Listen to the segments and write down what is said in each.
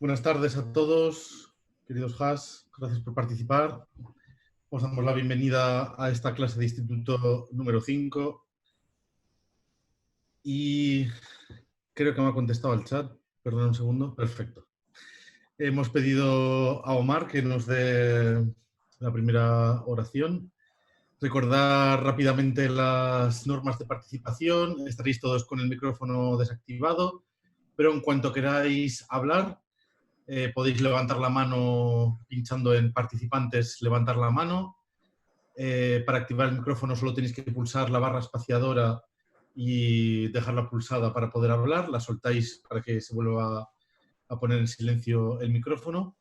Buenas tardes a todos, queridos Has, gracias por participar. Os damos la bienvenida a esta clase de instituto número 5 y creo que me ha contestado al chat, perdón un segundo, perfecto. Hemos pedido a Omar que nos dé la primera oración. Recordar rápidamente las normas de participación, estaréis todos con el micrófono desactivado, pero en cuanto queráis hablar, podéis levantar la mano pinchando en participantes, levantar la mano. Para activar el micrófono solo tenéis que pulsar la barra espaciadora y dejarla pulsada para poder hablar. La soltáis para que se vuelva a poner en silencio el micrófono.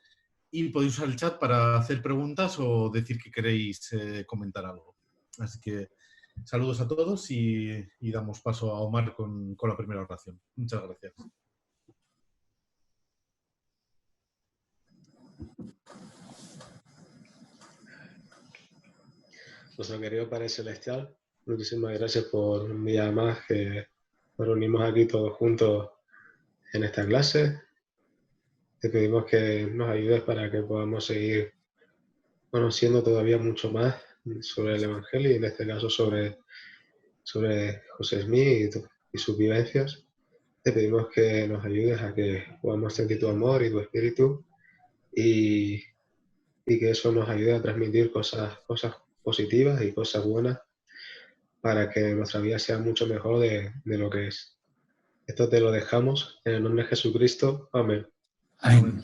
Y podéis usar el chat para hacer preguntas o decir que queréis comentar algo. Así que saludos a todos y damos paso a Omar con la primera oración. Muchas gracias. Nuestro querido Padre Celestial, muchísimas gracias por un día más que nos reunimos aquí todos juntos en esta clase. Te pedimos que nos ayudes para que podamos seguir conociendo todavía mucho más sobre el Evangelio y en este caso sobre José Smith y sus vivencias. Te pedimos que nos ayudes a que podamos sentir tu amor y tu espíritu y que eso nos ayude a transmitir cosas positivas y cosas buenas para que nuestra vida sea mucho mejor de lo que es. Esto te lo dejamos en el nombre de Jesucristo. Amén. Amén.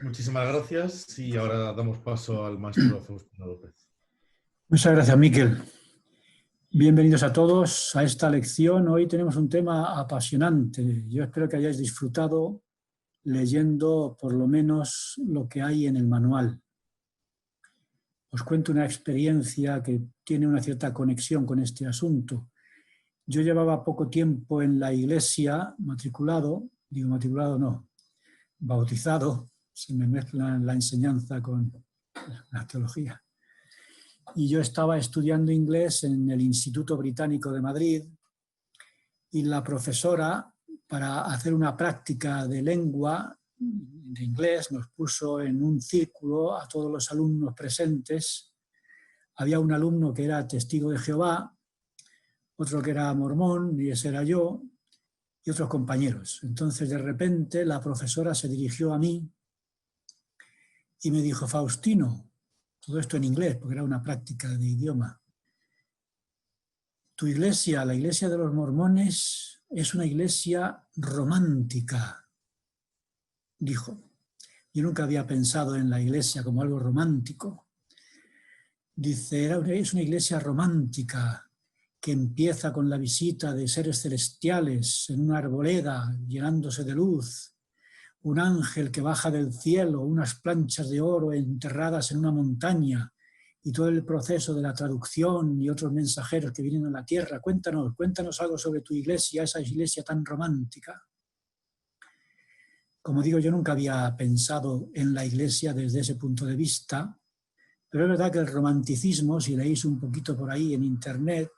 Muchísimas gracias y ahora damos paso al maestro Faustino López. Muchas gracias, Miquel. Bienvenidos a todos a esta lección. Hoy tenemos un tema apasionante. Yo espero que hayáis disfrutado leyendo por lo menos lo que hay en el manual. Os cuento una experiencia que tiene una cierta conexión con este asunto. Yo llevaba poco tiempo en la iglesia, bautizado, se me mezcla la enseñanza con la teología. Y yo estaba estudiando inglés en el Instituto Británico de Madrid y la profesora, para hacer una práctica de lengua, de inglés, nos puso en un círculo a todos los alumnos presentes. Había un alumno que era testigo de Jehová, otro que era mormón, y ese era yo, y otros compañeros. Entonces, de repente, la profesora se dirigió a mí y me dijo: Faustino, todo esto en inglés, porque era una práctica de idioma, tu iglesia, la iglesia de los mormones, es una iglesia romántica, dijo. Yo nunca había pensado en la iglesia como algo romántico. Dice, es una iglesia romántica que empieza con la visita de seres celestiales en una arboleda llenándose de luz, un ángel que baja del cielo, unas planchas de oro enterradas en una montaña y todo el proceso de la traducción y otros mensajeros que vienen a la tierra. Cuéntanos algo sobre tu iglesia, esa iglesia tan romántica. Como digo, yo nunca había pensado en la iglesia desde ese punto de vista, pero es verdad que el romanticismo, si leéis un poquito por ahí en internet,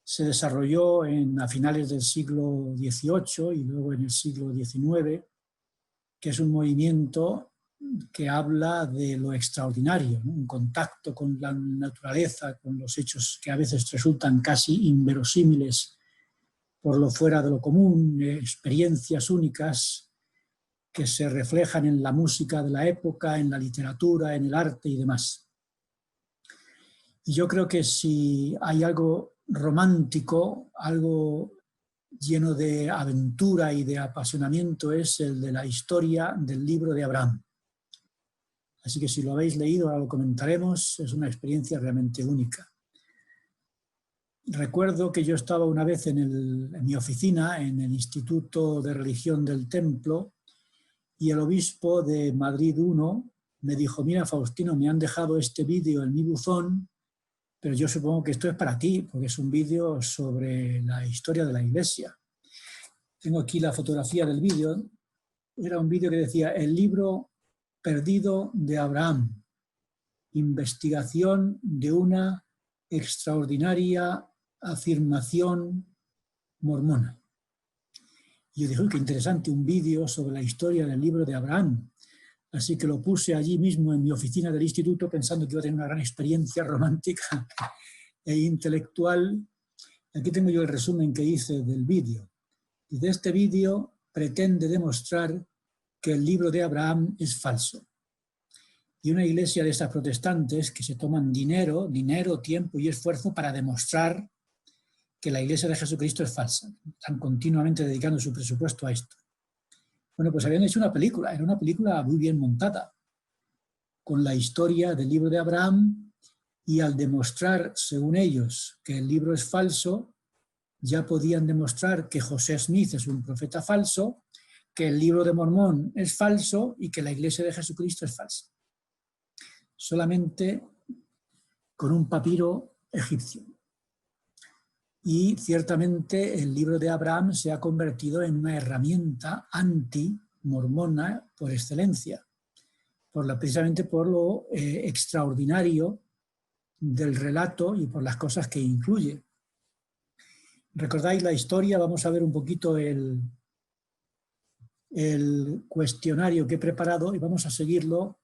se desarrolló a finales del siglo XVIII y luego en el siglo XIX, que es un movimiento que habla de lo extraordinario, ¿no? Un contacto con la naturaleza, con los hechos que a veces resultan casi inverosímiles por lo fuera de lo común, experiencias únicas que se reflejan en la música de la época, en la literatura, en el arte y demás. Y yo creo que si hay algo romántico, algo lleno de aventura y de apasionamiento, es el de la historia del libro de Abraham. Así que si lo habéis leído, ahora lo comentaremos, es una experiencia realmente única. Recuerdo que yo estaba una vez en mi oficina, en el Instituto de Religión del Templo, y el obispo de Madrid I me dijo: mira, Faustino, me han dejado este vídeo en mi buzón, pero yo supongo que esto es para ti, porque es un vídeo sobre la historia de la iglesia. Tengo aquí la fotografía del vídeo. Era un vídeo que decía: el libro perdido de Abraham, investigación de una extraordinaria afirmación mormona. Y yo dije, uy, qué interesante, un vídeo sobre la historia del libro de Abraham. Así que lo puse allí mismo en mi oficina del instituto pensando que iba a tener una gran experiencia romántica e intelectual. Aquí tengo yo el resumen que hice del vídeo. Y de este vídeo pretende demostrar que el libro de Abraham es falso. Y una iglesia de estas protestantes que se toman dinero, tiempo y esfuerzo para demostrar que la iglesia de Jesucristo es falsa. Están continuamente dedicando su presupuesto a esto. Bueno, pues habían hecho una película, era una película muy bien montada, con la historia del libro de Abraham, y al demostrar, según ellos, que el libro es falso, ya podían demostrar que José Smith es un profeta falso, que el libro de Mormón es falso y que la iglesia de Jesucristo es falsa. Solamente con un papiro egipcio. Y ciertamente el libro de Abraham se ha convertido en una herramienta anti-mormona por excelencia, precisamente por lo extraordinario del relato y por las cosas que incluye. ¿Recordáis la historia? Vamos a ver un poquito el cuestionario que he preparado y vamos a seguirlo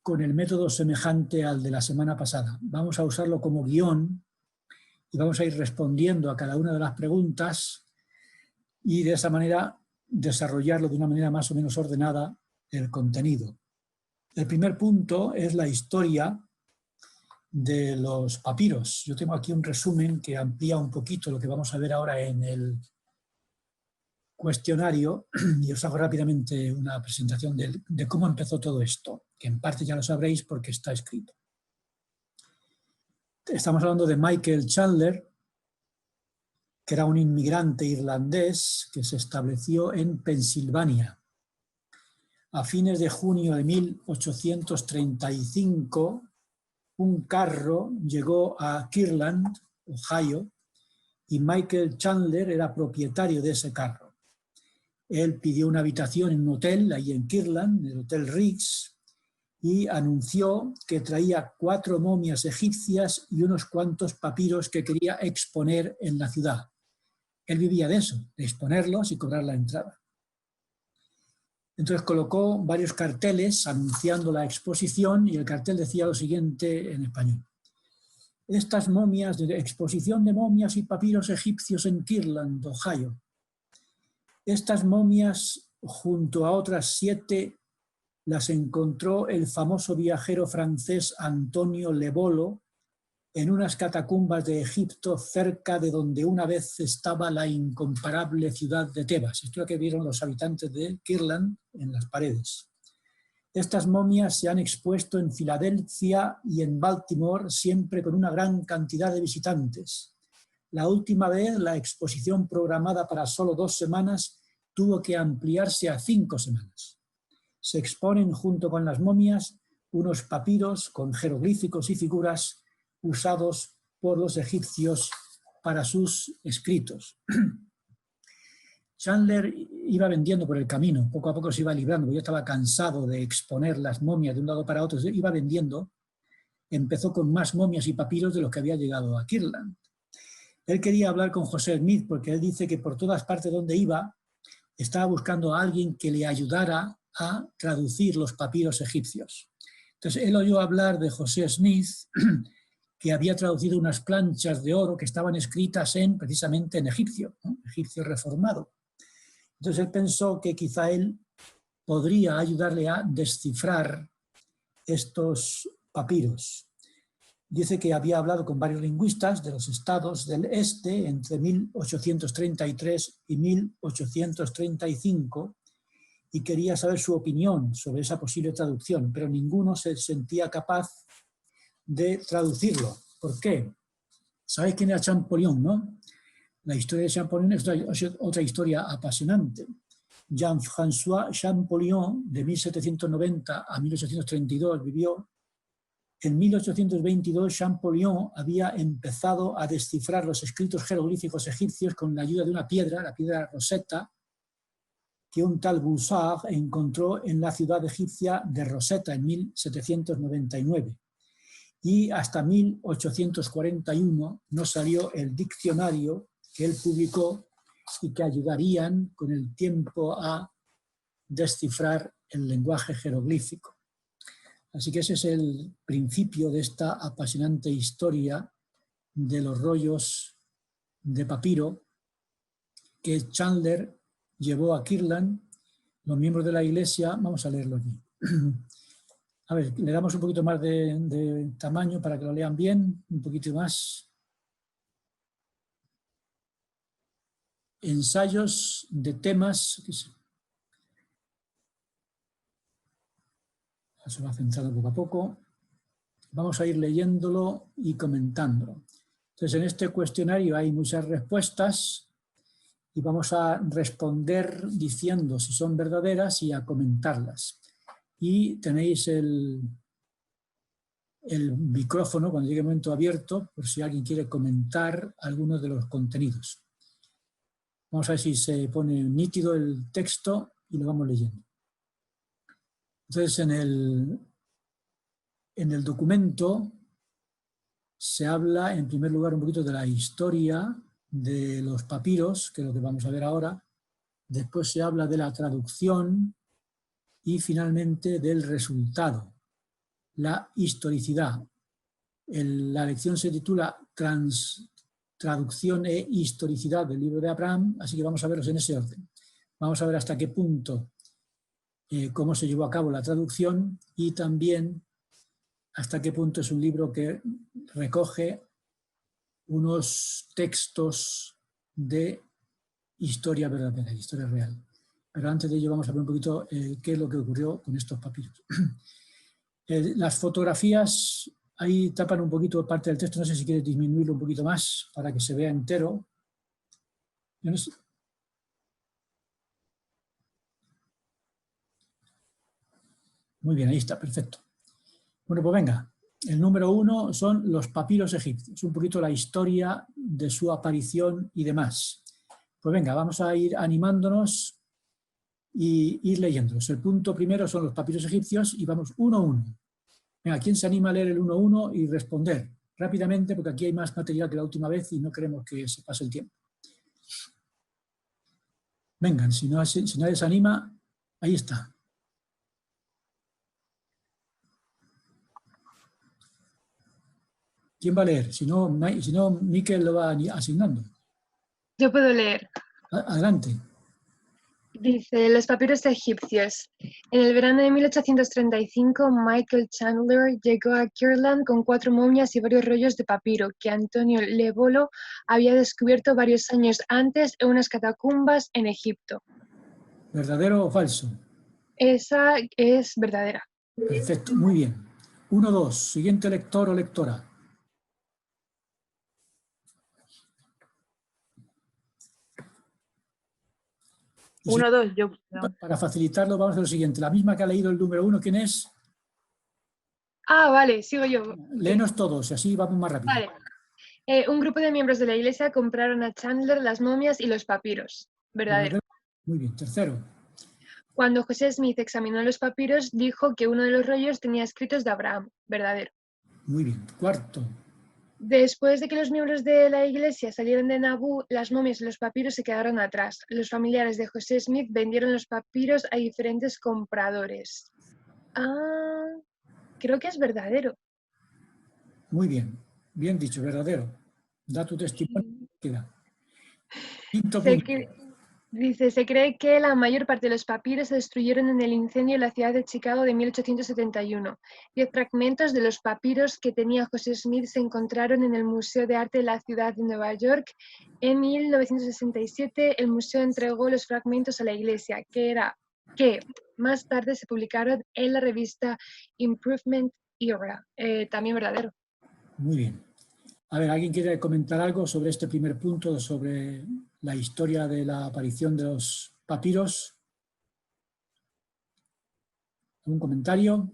con el método semejante al de la semana pasada. Vamos a usarlo como guión y vamos a ir respondiendo a cada una de las preguntas y de esa manera desarrollarlo de una manera más o menos ordenada el contenido. El primer punto es la historia de los papiros. Yo tengo aquí un resumen que amplía un poquito lo que vamos a ver ahora en el cuestionario y os hago rápidamente una presentación de cómo empezó todo esto, que en parte ya lo sabréis porque está escrito. Estamos hablando de Michael Chandler, que era un inmigrante irlandés que se estableció en Pensilvania. A fines de junio de 1835, un carro llegó a Kirtland, Ohio, y Michael Chandler era propietario de ese carro. Él pidió una habitación en un hotel, ahí en Kirtland, el Hotel Riggs, y anunció que traía 4 momias egipcias y unos cuantos papiros que quería exponer en la ciudad. Él vivía de eso, de exponerlos y cobrar la entrada. Entonces colocó varios carteles anunciando la exposición y el cartel decía lo siguiente en español. Estas momias, de exposición de momias y papiros egipcios en Kirtland, Ohio. Estas momias, junto a otras 7, las encontró el famoso viajero francés Antonio Le Bolo en unas catacumbas de Egipto cerca de donde una vez estaba la incomparable ciudad de Tebas. Esto es lo que vieron los habitantes de Kirtland en las paredes. Estas momias se han expuesto en Filadelfia y en Baltimore, siempre con una gran cantidad de visitantes. La última vez, la exposición programada para solo 2 semanas tuvo que ampliarse a 5 semanas. Se exponen junto con las momias unos papiros con jeroglíficos y figuras usados por los egipcios para sus escritos. Chandler iba vendiendo por el camino, poco a poco se iba librando, yo estaba cansado de exponer las momias de un lado para otro, iba vendiendo, empezó con más momias y papiros de los que había llegado a Kirtland. Él quería hablar con José Smith porque él dice que por todas partes donde iba estaba buscando a alguien que le ayudara a traducir los papiros egipcios. Entonces él oyó hablar de José Smith, que había traducido unas planchas de oro que estaban escritas precisamente en egipcio, ¿no? Egipcio reformado. Entonces él pensó que quizá él podría ayudarle a descifrar estos papiros. Dice que había hablado con varios lingüistas de los estados del este entre 1833 y 1835 y quería saber su opinión sobre esa posible traducción, pero ninguno se sentía capaz de traducirlo. ¿Por qué? ¿Sabéis quién era Champollion, no? La historia de Champollion es otra historia apasionante. Jean-François Champollion, de 1790 a 1832, vivió. En 1822, Champollion había empezado a descifrar los escritos jeroglíficos egipcios con la ayuda de una piedra, la piedra Rosetta, que un tal Boussard encontró en la ciudad egipcia de Rosetta en 1799. Y hasta 1841 no salió el diccionario que él publicó y que ayudarían con el tiempo a descifrar el lenguaje jeroglífico. Así que ese es el principio de esta apasionante historia de los rollos de papiro que Chandler llevó a Kirtland. Los miembros de la iglesia, vamos a leerlo aquí. A ver, le damos un poquito más de tamaño para que lo lean bien, un poquito más. Ensayos de temas. Se va centrando poco a poco. Vamos a ir leyéndolo y comentándolo. Entonces, en este cuestionario hay muchas respuestas y vamos a responder diciendo si son verdaderas y a comentarlas. Y tenéis el micrófono, cuando llegue el momento, abierto, por si alguien quiere comentar algunos de los contenidos. Vamos a ver si se pone nítido el texto y lo vamos leyendo. Entonces, en el documento se habla, en primer lugar, un poquito de la historia de los papiros, que es lo que vamos a ver ahora. Después se habla de la traducción y, finalmente, del resultado, la historicidad. La lección se titula Traducción e historicidad del libro de Abraham, así que vamos a verlos en ese orden. Vamos a ver hasta qué punto, cómo se llevó a cabo la traducción y también hasta qué punto es un libro que recoge unos textos de historia verdadera, historia real. Pero antes de ello vamos a ver un poquito qué es lo que ocurrió con estos papiros. Las fotografías ahí tapan un poquito parte del texto, no sé si quieres disminuirlo un poquito más para que se vea entero. Yo no sé. Muy bien, ahí está, perfecto. Bueno, pues venga, el número 1 son los papiros egipcios, un poquito la historia de su aparición y demás. Pues venga, vamos a ir animándonos y ir leyéndolos. El punto primero son los papiros egipcios y vamos 1 a 1. Venga, ¿quién se anima a leer el 1 a 1 y responder rápidamente? Porque aquí hay más material que la última vez y no queremos que se pase el tiempo. Vengan, si nadie se anima, ahí está. ¿Quién va a leer? Si no, Miquel lo va asignando. Yo puedo leer. Adelante. Dice, los papiros egipcios. En el verano de 1835, Michael Chandler llegó a Kirtland con 4 momias y varios rollos de papiro que Antonio Levolo había descubierto varios años antes en unas catacumbas en Egipto. ¿Verdadero o falso? Esa es verdadera. Perfecto, muy bien. 1, 2. Siguiente lector o lectora. Uno, dos, yo. Para facilitarlo, vamos a lo siguiente. La misma que ha leído el número 1, ¿quién es? Ah, vale, sigo yo. Léenos todos y así vamos más rápido. Vale. Un grupo de miembros de la iglesia compraron a Chandler las momias y los papiros. Verdadero. Muy bien. Tercero. Cuando José Smith examinó los papiros, dijo que uno de los rollos tenía escritos de Abraham. Verdadero. Muy bien. Cuarto. Después de que los miembros de la iglesia salieron de Nabú, las momias y los papiros se quedaron atrás. Los familiares de José Smith vendieron los papiros a diferentes compradores. Ah, creo que es verdadero. Muy bien. Bien dicho, verdadero. Da tu testimonio. Queda. Quinto punto. Se cree que la mayor parte de los papiros se destruyeron en el incendio en la ciudad de Chicago de 1871. 10 fragmentos de los papiros que tenía José Smith se encontraron en el Museo de Arte de la ciudad de Nueva York. En 1967 el museo entregó los fragmentos a la iglesia, que más tarde se publicaron en la revista Improvement Era. También verdadero. Muy bien. A ver, ¿alguien quiere comentar algo sobre este primer punto, sobre la historia de la aparición de los papiros? ¿Algún comentario?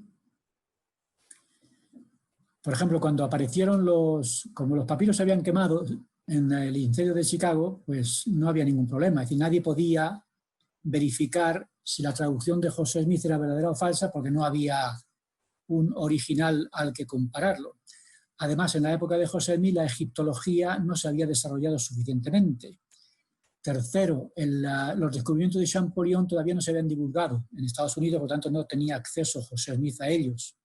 Por ejemplo, cuando aparecieron como los papiros se habían quemado en el incendio de Chicago, pues no había ningún problema. Es decir, nadie podía verificar si la traducción de José Smith era verdadera o falsa porque no había un original al que compararlo. Además, en la época de José Smith, la egiptología no se había desarrollado suficientemente. Tercero, los descubrimientos de Champollion todavía no se habían divulgado en Estados Unidos, por lo tanto no tenía acceso José Smith a ellos.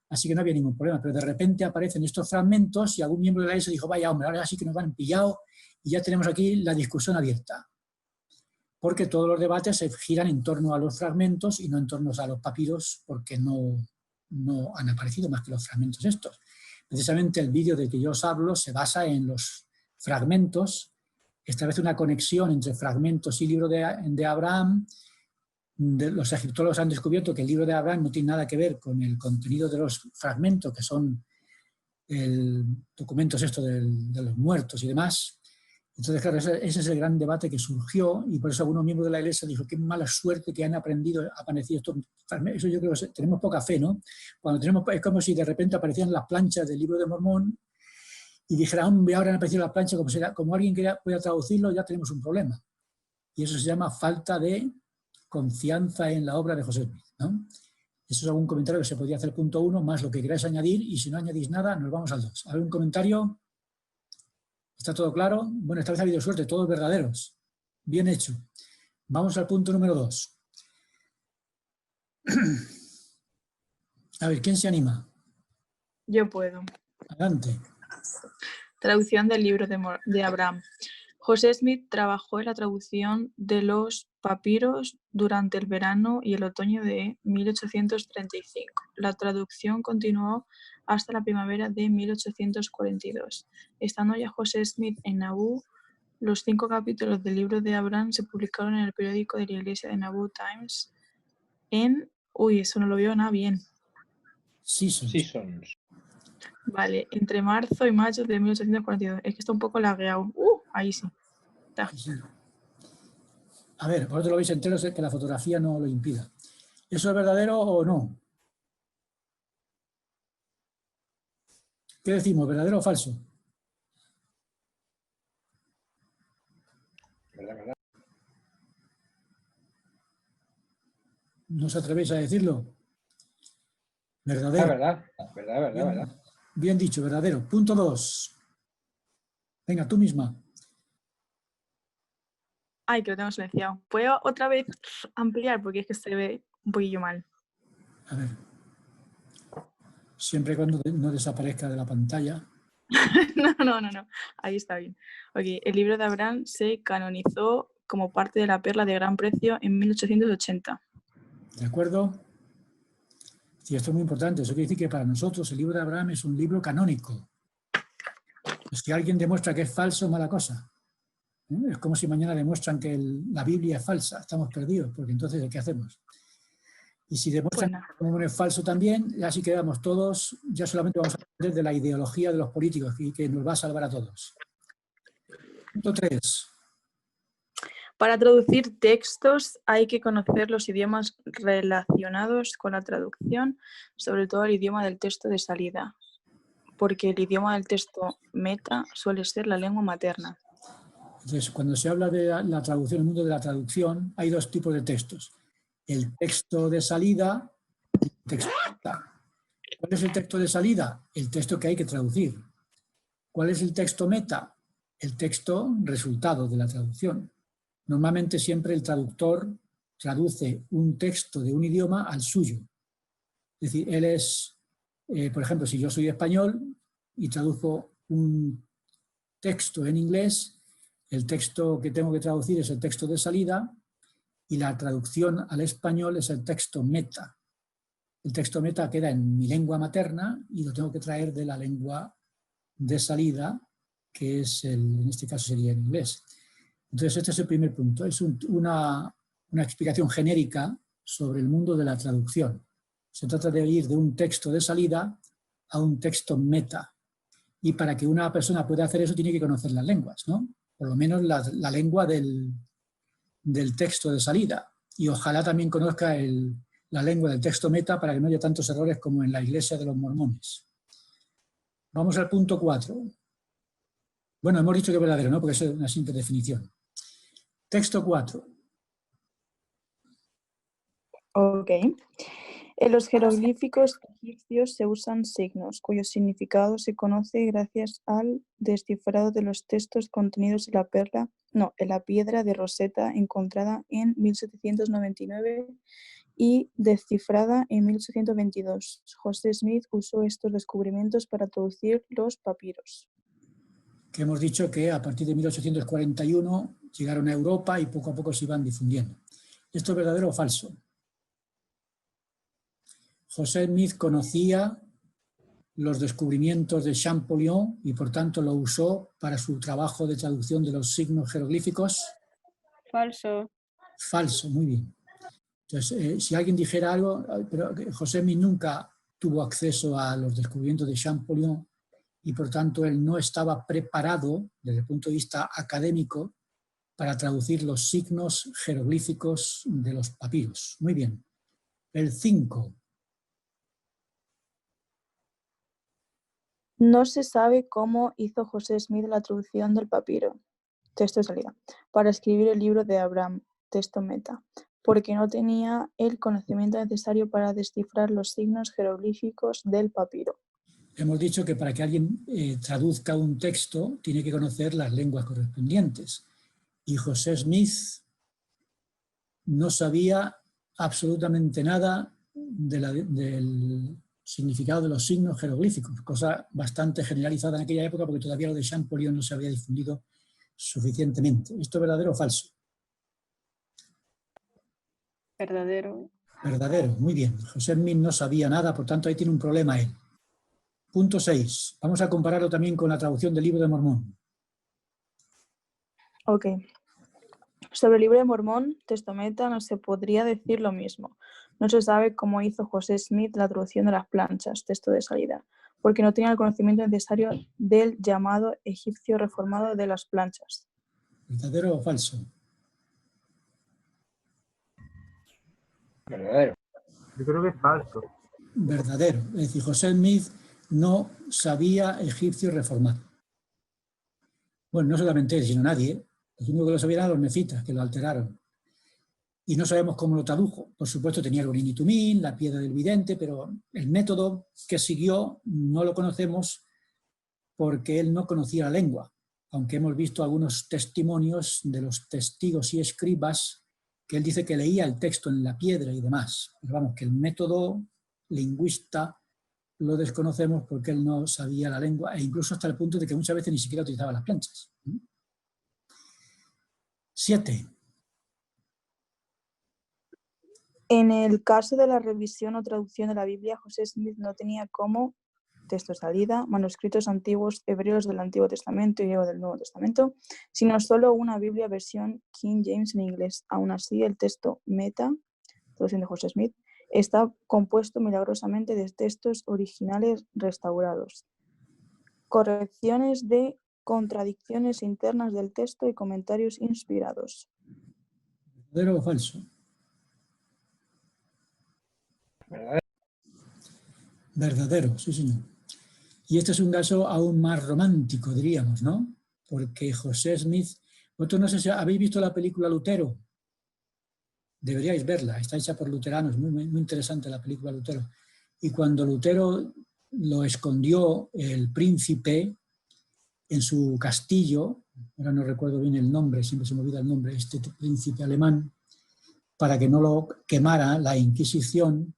Así que no había ningún problema, pero de repente aparecen estos fragmentos y algún miembro de la ESO dijo, vaya hombre, ahora sí que nos han pillado y ya tenemos aquí la discusión abierta. Porque todos los debates se giran en torno a los fragmentos y no en torno a los papiros, porque no han aparecido más que los fragmentos estos. Precisamente el vídeo del que yo os hablo se basa en los fragmentos, establece una conexión entre fragmentos y libro de Abraham. Los egiptólogos han descubierto que el libro de Abraham no tiene nada que ver con el contenido de los fragmentos, que son documentos estos de los muertos y demás. Entonces, claro, ese es el gran debate que surgió y por eso algunos miembros de la Iglesia dijo qué mala suerte que han aparecido estos fragmentos. Eso yo creo que tenemos poca fe, ¿no? Es como si de repente aparecieran las planchas del libro de Mormón y dijera, hombre, ahora han aparecido las planchas, como alguien pueda traducirlo, ya tenemos un problema. Y eso se llama falta de confianza en la obra de José Smith, ¿no? Eso es algún comentario que se podría hacer punto 1, más lo que queráis añadir, y si no añadís nada, nos vamos al 2. ¿Algún comentario? ¿Está todo claro? Bueno, esta vez ha habido suerte, todos verdaderos. Bien hecho. Vamos al punto número 2. A ver, ¿quién se anima? Yo puedo. Adelante. Traducción del libro de Abraham. José Smith trabajó en la traducción de los papiros durante el verano y el otoño de 1835. La traducción continuó hasta la primavera de 1842. Estando ya José Smith en Nauvoo, los 5 capítulos del libro de Abraham se publicaron en el periódico de la iglesia de Nauvoo Times en... Uy, eso no lo veo nada bien. Seasons. Vale, entre marzo y mayo de 1842. Es que está un poco lagueado. Ahí sí. Está. Sí. A ver, vosotros lo veis entero, sé que la fotografía no lo impida. ¿Eso es verdadero o no? ¿Qué decimos, verdadero o falso? ¿Verdad? ¿No os atrevéis a decirlo? Verdadero. Verdad. Bien dicho, verdadero. Punto 2. Venga, tú misma. Ay, que lo tengo silenciado. ¿Puedo otra vez ampliar? Porque es que se ve un poquillo mal. A ver. Siempre y cuando no desaparezca de la pantalla. No. Ahí está bien. Okay. El libro de Abraham se canonizó como parte de la perla de gran precio en 1880. ¿De acuerdo? Sí, esto es muy importante. Eso quiere decir que para nosotros el libro de Abraham es un libro canónico. Es que alguien demuestra que es falso, mala cosa. Es como si mañana demuestran que la Biblia es falsa. Estamos perdidos, porque entonces ¿qué hacemos? Y si demuestran que es falso también, ya sí quedamos todos, ya solamente vamos a aprender de la ideología de los políticos y que nos va a salvar a todos. Punto 3. Para traducir textos hay que conocer los idiomas relacionados con la traducción, sobre todo el idioma del texto de salida, porque el idioma del texto meta suele ser la lengua materna. Entonces, cuando se habla de la traducción, en el mundo de la traducción, hay 2 tipos de textos. El texto de salida y el texto meta. ¿Cuál es el texto de salida? El texto que hay que traducir. ¿Cuál es el texto meta? El texto resultado de la traducción. Normalmente siempre el traductor traduce un texto de un idioma al suyo. Es decir, él es, por ejemplo, si yo soy español y traduzco un texto en inglés, el texto que tengo que traducir es el texto de salida y la traducción al español es el texto meta. El texto meta queda en mi lengua materna y lo tengo que traer de la lengua de salida, que es en este caso sería en inglés. Entonces este es el primer punto, es una explicación genérica sobre el mundo de la traducción. Se trata de ir de un texto de salida a un texto meta. Y para que una persona pueda hacer eso tiene que conocer las lenguas, ¿no? Por lo menos la lengua del texto de salida. Y ojalá también conozca la lengua del texto meta para que no haya tantos errores como en la iglesia de los mormones. Vamos al punto 4. Bueno, hemos dicho que es verdadero, ¿no? Porque es una simple definición. Texto 4. Ok. En los jeroglíficos egipcios se usan signos, cuyo significado se conoce gracias al descifrado de los textos contenidos en la piedra de Rosetta encontrada en 1799 y descifrada en 1822. José Smith usó estos descubrimientos para traducir los papiros. Que hemos dicho que a partir de 1841 llegaron a Europa y poco a poco se iban difundiendo. ¿Esto es verdadero o falso? José Smith conocía los descubrimientos de Champollion y por tanto lo usó para su trabajo de traducción de los signos jeroglíficos. Falso. Falso, muy bien. Entonces, si alguien dijera algo, pero José Smith nunca tuvo acceso a los descubrimientos de Champollion y por tanto él no estaba preparado desde el punto de vista académico para traducir los signos jeroglíficos de los papiros. Muy bien. El 5. No se sabe cómo hizo José Smith la traducción del papiro, texto de salida, para escribir el libro de Abraham, texto meta, porque no tenía el conocimiento necesario para descifrar los signos jeroglíficos del papiro. Hemos dicho que para que alguien traduzca un texto tiene que conocer las lenguas correspondientes. Y José Smith no sabía absolutamente nada del significado de los signos jeroglíficos, cosa bastante generalizada en aquella época porque todavía lo de Champollion no se había difundido suficientemente. ¿Esto es verdadero o falso? Verdadero. Verdadero, muy bien. José Smith no sabía nada, por tanto ahí tiene un problema él. Punto 6. Vamos a compararlo también con la traducción del Libro de Mormón. Ok. Sobre el Libro de Mormón, texto meta, no se podría decir lo mismo. No se sabe cómo hizo José Smith la traducción de las planchas, texto de salida, porque no tenía el conocimiento necesario del llamado egipcio reformado de las planchas. ¿Verdadero o falso? Verdadero. Yo creo que es falso. Verdadero. Es decir, José Smith no sabía egipcio reformado. Bueno, no solamente él, sino nadie. Los únicos que lo sabían eran los nefitas, que lo alteraron. Y no sabemos cómo lo tradujo. Por supuesto tenía el Urim y Tumim, la piedra del vidente, pero el método que siguió no lo conocemos porque él no conocía la lengua, aunque hemos visto algunos testimonios de los testigos y escribas que él dice que leía el texto en la piedra y demás. Pero vamos, que el método lingüista lo desconocemos porque él no sabía la lengua e incluso hasta el punto de que muchas veces ni siquiera utilizaba las planchas. 7. En el caso de la revisión o traducción de la Biblia, José Smith no tenía como texto de salida manuscritos antiguos hebreos del Antiguo Testamento y griego del Nuevo Testamento, sino solo una Biblia versión King James en inglés. Aún así, el texto meta, traducción de José Smith, está compuesto milagrosamente de textos originales restaurados, correcciones de contradicciones internas del texto y comentarios inspirados. ¿Verdadero o falso? Verdadero. Verdadero, sí señor. Y este es un caso aún más romántico, diríamos, ¿no? Porque José Smith, vosotros no sé si habéis visto la película Lutero. Deberíais verla, está hecha por luteranos, muy interesante la película Lutero. Y cuando Lutero lo escondió el príncipe en su castillo, ahora no recuerdo bien el nombre, siempre se me olvida el nombre, este príncipe alemán, para que no lo quemara la Inquisición,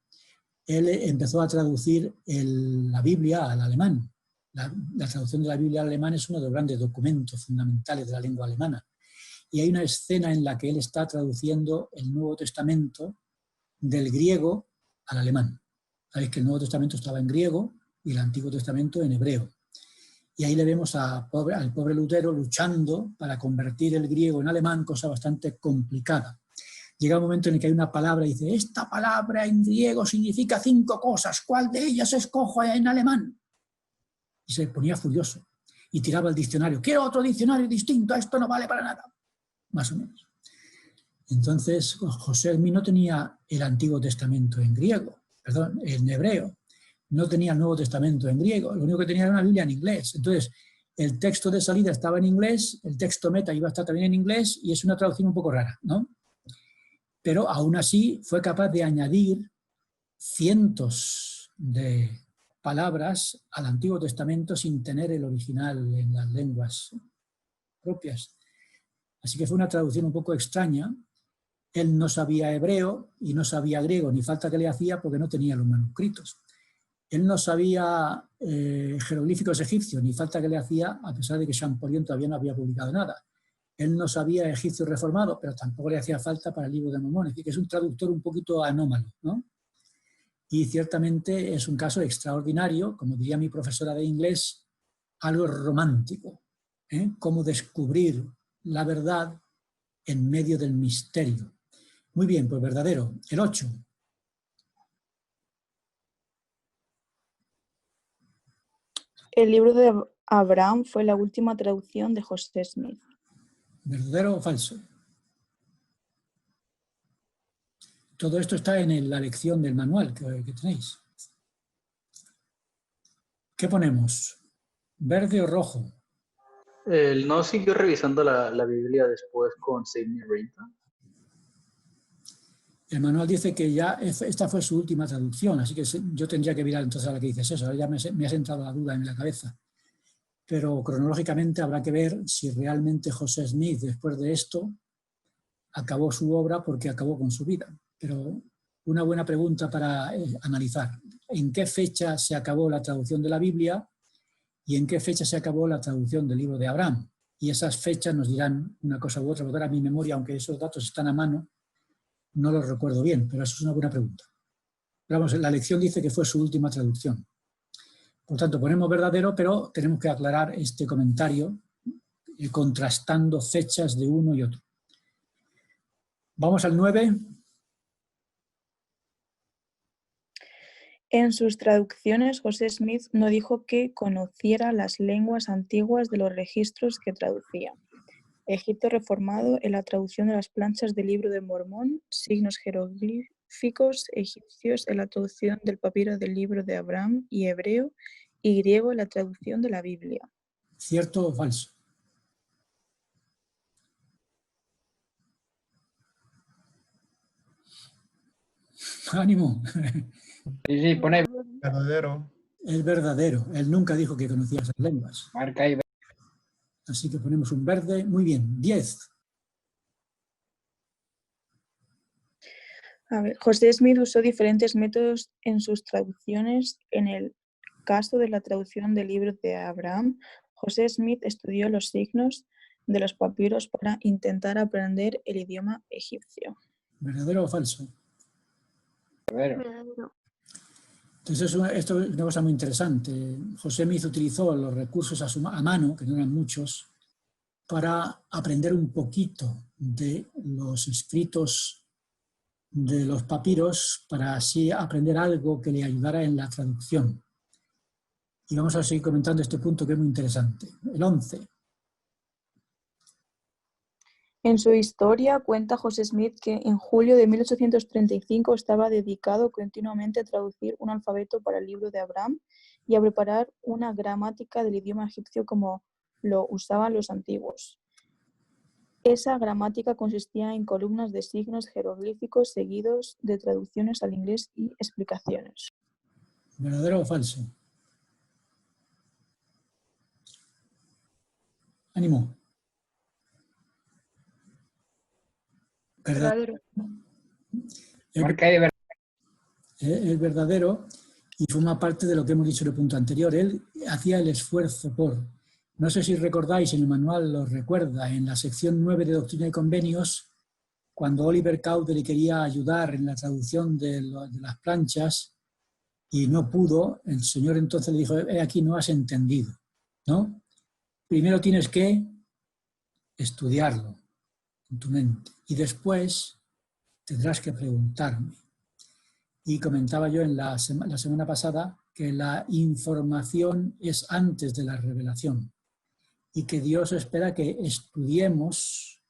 él empezó a traducir la Biblia al alemán. La traducción de la Biblia al alemán es uno de los grandes documentos fundamentales de la lengua alemana. Y hay una escena en la que él está traduciendo el Nuevo Testamento del griego al alemán. Sabéis que el Nuevo Testamento estaba en griego y el Antiguo Testamento en hebreo. Y ahí le vemos al pobre Lutero luchando para convertir el griego en alemán, cosa bastante complicada. Llega un momento en el que hay una palabra y dice, esta palabra en griego significa 5 cosas, ¿cuál de ellas escojo en alemán? Y se ponía furioso y tiraba el diccionario. Quiero otro diccionario distinto, esto no vale para nada. Más o menos. Entonces, José Smith no tenía el Antiguo Testamento en griego, perdón, en hebreo. No tenía el Nuevo Testamento en griego, lo único que tenía era una Biblia en inglés. Entonces, el texto de salida estaba en inglés, el texto meta iba a estar también en inglés y es una traducción un poco rara, ¿no? Pero aún así fue capaz de añadir cientos de palabras al Antiguo Testamento sin tener el original en las lenguas propias. Así que fue una traducción un poco extraña. Él no sabía hebreo y no sabía griego, ni falta que le hacía porque no tenía los manuscritos. Él no sabía jeroglíficos egipcios, ni falta que le hacía, a pesar de que Champollion todavía no había publicado nada. Él no sabía egipcio reformado, pero tampoco le hacía falta para el Libro de Mormón. Es decir, que es un traductor un poquito anómalo, ¿no? Y ciertamente es un caso extraordinario, como diría mi profesora de inglés, algo romántico, ¿eh? Cómo descubrir la verdad en medio del misterio. Muy bien, pues verdadero. El 8. El libro de Abraham fue la última traducción de José Smith. ¿Verdadero o falso? Todo esto está en la lección del manual que tenéis. ¿Qué ponemos? ¿Verde o rojo? Él no siguió revisando la Biblia después con Sidney Rigdon. El manual dice que ya esta fue su última traducción, así que yo tendría que mirar entonces a la que dices eso. Ahora ya me has entrado la duda en la cabeza. Pero cronológicamente habrá que ver si realmente José Smith, después de esto, acabó su obra porque acabó con su vida. Pero una buena pregunta para analizar. ¿En qué fecha se acabó la traducción de la Biblia y en qué fecha se acabó la traducción del libro de Abraham? Y esas fechas nos dirán una cosa u otra, porque ahora mi memoria, aunque esos datos están a mano, no los recuerdo bien, pero eso es una buena pregunta. Pero vamos, la lección dice que fue su última traducción. Por tanto, ponemos verdadero, pero tenemos que aclarar este comentario contrastando fechas de uno y otro. Vamos al 9. En sus traducciones, José Smith no dijo que conociera las lenguas antiguas de los registros que traducía. Egipto reformado en la traducción de las planchas del Libro de Mormón, signos jeroglíficos egipcios en la traducción del papiro del Libro de Abraham y hebreo y griego en la traducción de la Biblia. ¿Cierto o falso? ¡Ánimo! Sí, pone Verdadero. Es verdadero. Él nunca dijo que conocía esas lenguas. marca ahí. Así que ponemos un verde. Muy bien. 10. A ver, José Smith usó diferentes métodos en sus traducciones. En el caso de la traducción del Libro de Abraham, José Smith estudió los signos de los papiros para intentar aprender el idioma egipcio. ¿Verdadero o falso? Verdadero. Entonces esto es una cosa muy interesante. José Smith utilizó los recursos a mano, que no eran muchos, para aprender un poquito de los escritos de los papiros, para así aprender algo que le ayudara en la traducción. Y vamos a seguir comentando este punto que es muy interesante. El 11. En su historia cuenta José Smith que en julio de 1835 estaba dedicado continuamente a traducir un alfabeto para el Libro de Abraham y a preparar una gramática del idioma egipcio como lo usaban los antiguos. Esa gramática consistía en columnas de signos jeroglíficos seguidos de traducciones al inglés y explicaciones. ¿Verdadero o falso? Ánimo. Verdadero. Marca ahí. Es verdadero y forma parte de lo que hemos dicho en el punto anterior. Él hacía el esfuerzo por, no sé si recordáis, en el manual lo recuerda, en la sección 9 de Doctrina y Convenios, cuando Oliver Cowdery quería ayudar en la traducción de las planchas y no pudo, el Señor entonces le dijo, aquí no has entendido, ¿no? Primero tienes que estudiarlo en tu mente y después tendrás que preguntarme. Y comentaba yo en la semana pasada que la información es antes de la revelación y que Dios espera que estudiemos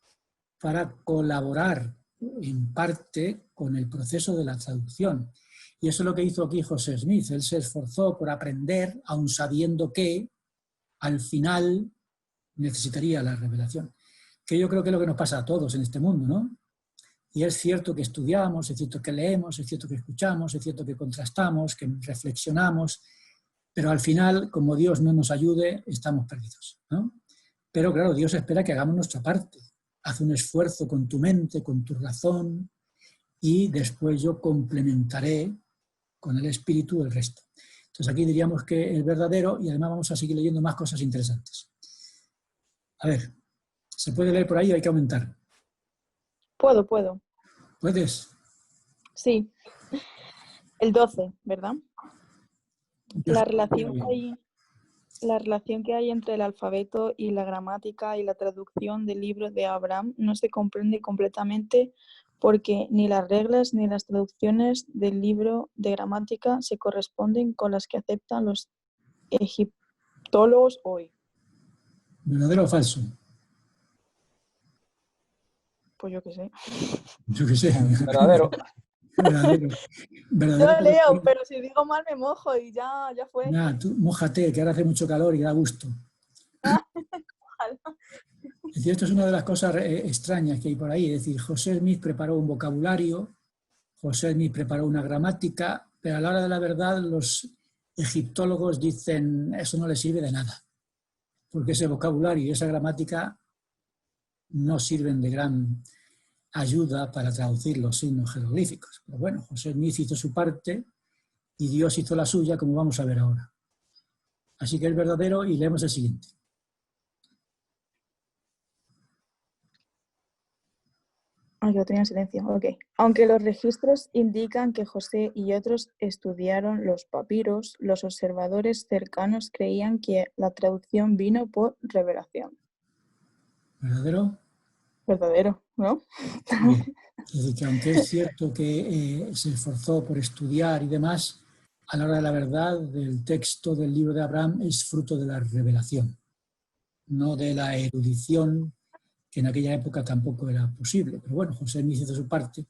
para colaborar en parte con el proceso de la traducción. Y eso es lo que hizo aquí José Smith. Él se esforzó por aprender, aun sabiendo que al final necesitaría la revelación. Que yo creo que es lo que nos pasa a todos en este mundo, ¿no? Y es cierto que estudiamos, es cierto que leemos, es cierto que escuchamos, es cierto que contrastamos, que reflexionamos, pero al final, como Dios no nos ayude, estamos perdidos, ¿no? Pero claro, Dios espera que hagamos nuestra parte. Haz un esfuerzo con tu mente, con tu razón, y después yo complementaré con el espíritu el resto. Entonces aquí diríamos que el verdadero, y además vamos a seguir leyendo más cosas interesantes. A ver, ¿se puede leer por ahí o hay que aumentar? Puedo. ¿Puedes? Sí. El 12, ¿verdad? Yo La estoy relación bien. que hay entre el alfabeto y la gramática y la traducción del libro de Abraham no se comprende completamente porque ni las reglas ni las traducciones del libro de gramática se corresponden con las que aceptan los egiptólogos hoy. ¿Verdadero o falso? Pues yo qué sé. Yo qué sé. Verdadero. Verdadero. Yo Verdadero lo leo, porque- pero si digo mal me mojo y ya fue. Nada, tú mójate, que ahora hace mucho calor y da gusto. Es decir, esto es una de las cosas extrañas que hay por ahí. Es decir, José Smith preparó un vocabulario, José Smith preparó una gramática, pero a la hora de la verdad los egiptólogos dicen eso no les sirve de nada, porque ese vocabulario y esa gramática no sirven de gran ayuda para traducir los signos jeroglíficos. Pero bueno, José Smith hizo su parte y Dios hizo la suya, como vamos a ver ahora. Así que es verdadero y leemos el siguiente. Yo tenía silencio, ok. Aunque los registros indican que José y otros estudiaron los papiros, los observadores cercanos creían que la traducción vino por revelación. ¿Verdadero? Verdadero, ¿no? Bien. Es decir, que aunque es cierto que se esforzó por estudiar y demás, a la hora de la verdad, el texto del libro de Abraham es fruto de la revelación, no de la erudición, que en aquella época tampoco era posible. Pero bueno, José Smith hizo su parte.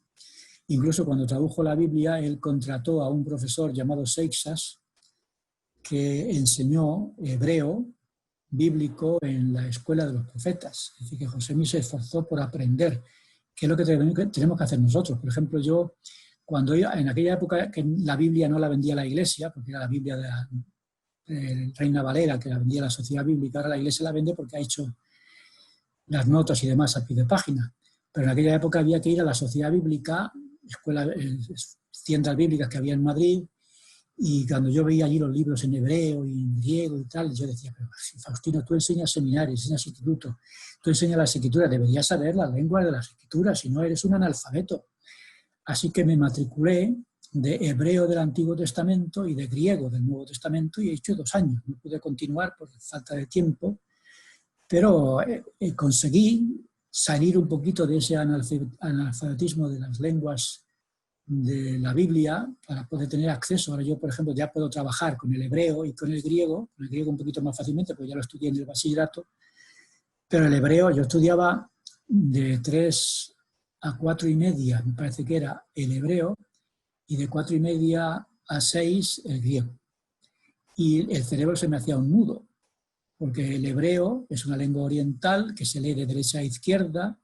Incluso cuando tradujo la Biblia, él contrató a un profesor llamado Seixas, que enseñó hebreo bíblico en la escuela de los profetas. Es decir, que José Smith se esforzó por aprender qué es lo que tenemos que hacer nosotros. Por ejemplo, yo, cuando en aquella época que la Biblia no la vendía la Iglesia, porque era la Biblia de la Reina Valera, que la vendía la Sociedad Bíblica, ahora la Iglesia la vende porque ha hecho las notas y demás a pie de página. Pero en aquella época había que ir a la Sociedad Bíblica, tiendas bíblicas que había en Madrid, y cuando yo veía allí los libros en hebreo y en griego y tal, yo decía, pero Faustino, tú enseñas seminarios, enseñas institutos, tú enseñas las escrituras, deberías saber las lenguas de las escrituras, si no eres un analfabeto. Así que me matriculé de hebreo del Antiguo Testamento y de griego del Nuevo Testamento y he hecho 2 años. No pude continuar por falta de tiempo, pero conseguí salir un poquito de ese analfabetismo de las lenguas de la Biblia para poder tener acceso. Ahora yo, por ejemplo, ya puedo trabajar con el hebreo y con el griego un poquito más fácilmente, porque ya lo estudié en el bachillerato, pero el hebreo yo estudiaba de 3 a 4 y media, me parece que era el hebreo, y de 4 y media a 6 el griego. Y el cerebro se me hacía un nudo, porque el hebreo es una lengua oriental que se lee de derecha a izquierda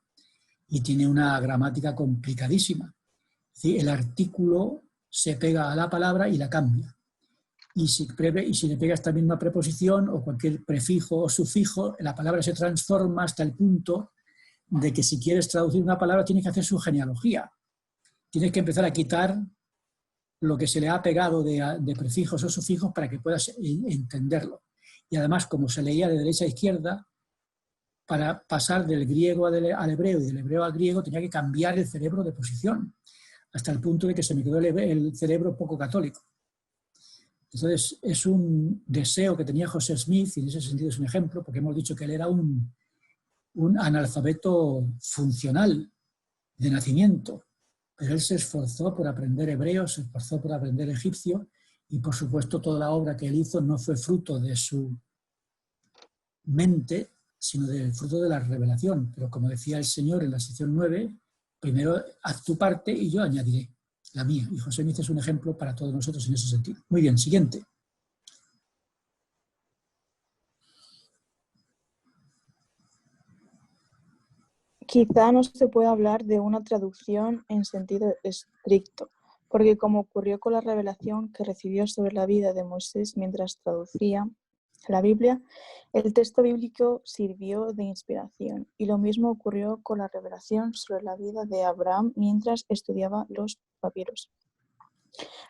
y tiene una gramática complicadísima. ¿Sí? El artículo se pega a la palabra y la cambia. Y si le pega esta misma preposición o cualquier prefijo o sufijo, la palabra se transforma hasta el punto de que si quieres traducir una palabra tienes que hacer su genealogía. Tienes que empezar a quitar lo que se le ha pegado de prefijos o sufijos para que puedas entenderlo. Y además, como se leía de derecha a izquierda, para pasar del griego al hebreo y del hebreo al griego tenía que cambiar el cerebro de posición, hasta el punto de que se me quedó el cerebro poco católico. Entonces, es un deseo que tenía José Smith, y en ese sentido es un ejemplo, porque hemos dicho que él era un analfabeto funcional de nacimiento, pero él se esforzó por aprender hebreo, se esforzó por aprender egipcio, y por supuesto toda la obra que él hizo no fue fruto de su mente, sino del fruto de la revelación. Pero como decía el Señor en la sección 9, primero haz tu parte y yo añadiré la mía. Y José Smith es un ejemplo para todos nosotros en ese sentido. Muy bien, siguiente. Quizá no se pueda hablar de una traducción en sentido estricto, porque como ocurrió con la revelación que recibió sobre la vida de Moisés mientras traducía la Biblia, el texto bíblico sirvió de inspiración, y lo mismo ocurrió con la revelación sobre la vida de Abraham mientras estudiaba los papiros.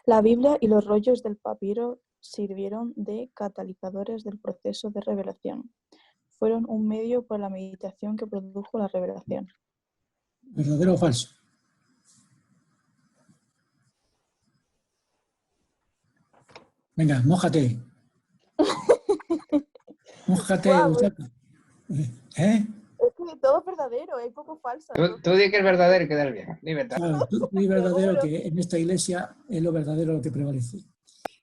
La Biblia y los rollos del papiro sirvieron de catalizadores del proceso de revelación. Fueron un medio para la meditación que produjo la revelación. ¿Verdadero o falso? Venga, mójate. Mójate. Guau, ¿Eh? es que todo es verdadero, hay poco falso. Tú di que es verdadero y quedar bien. Di verdad. Claro, tú di verdadero, que en esta iglesia es lo verdadero lo que prevalece.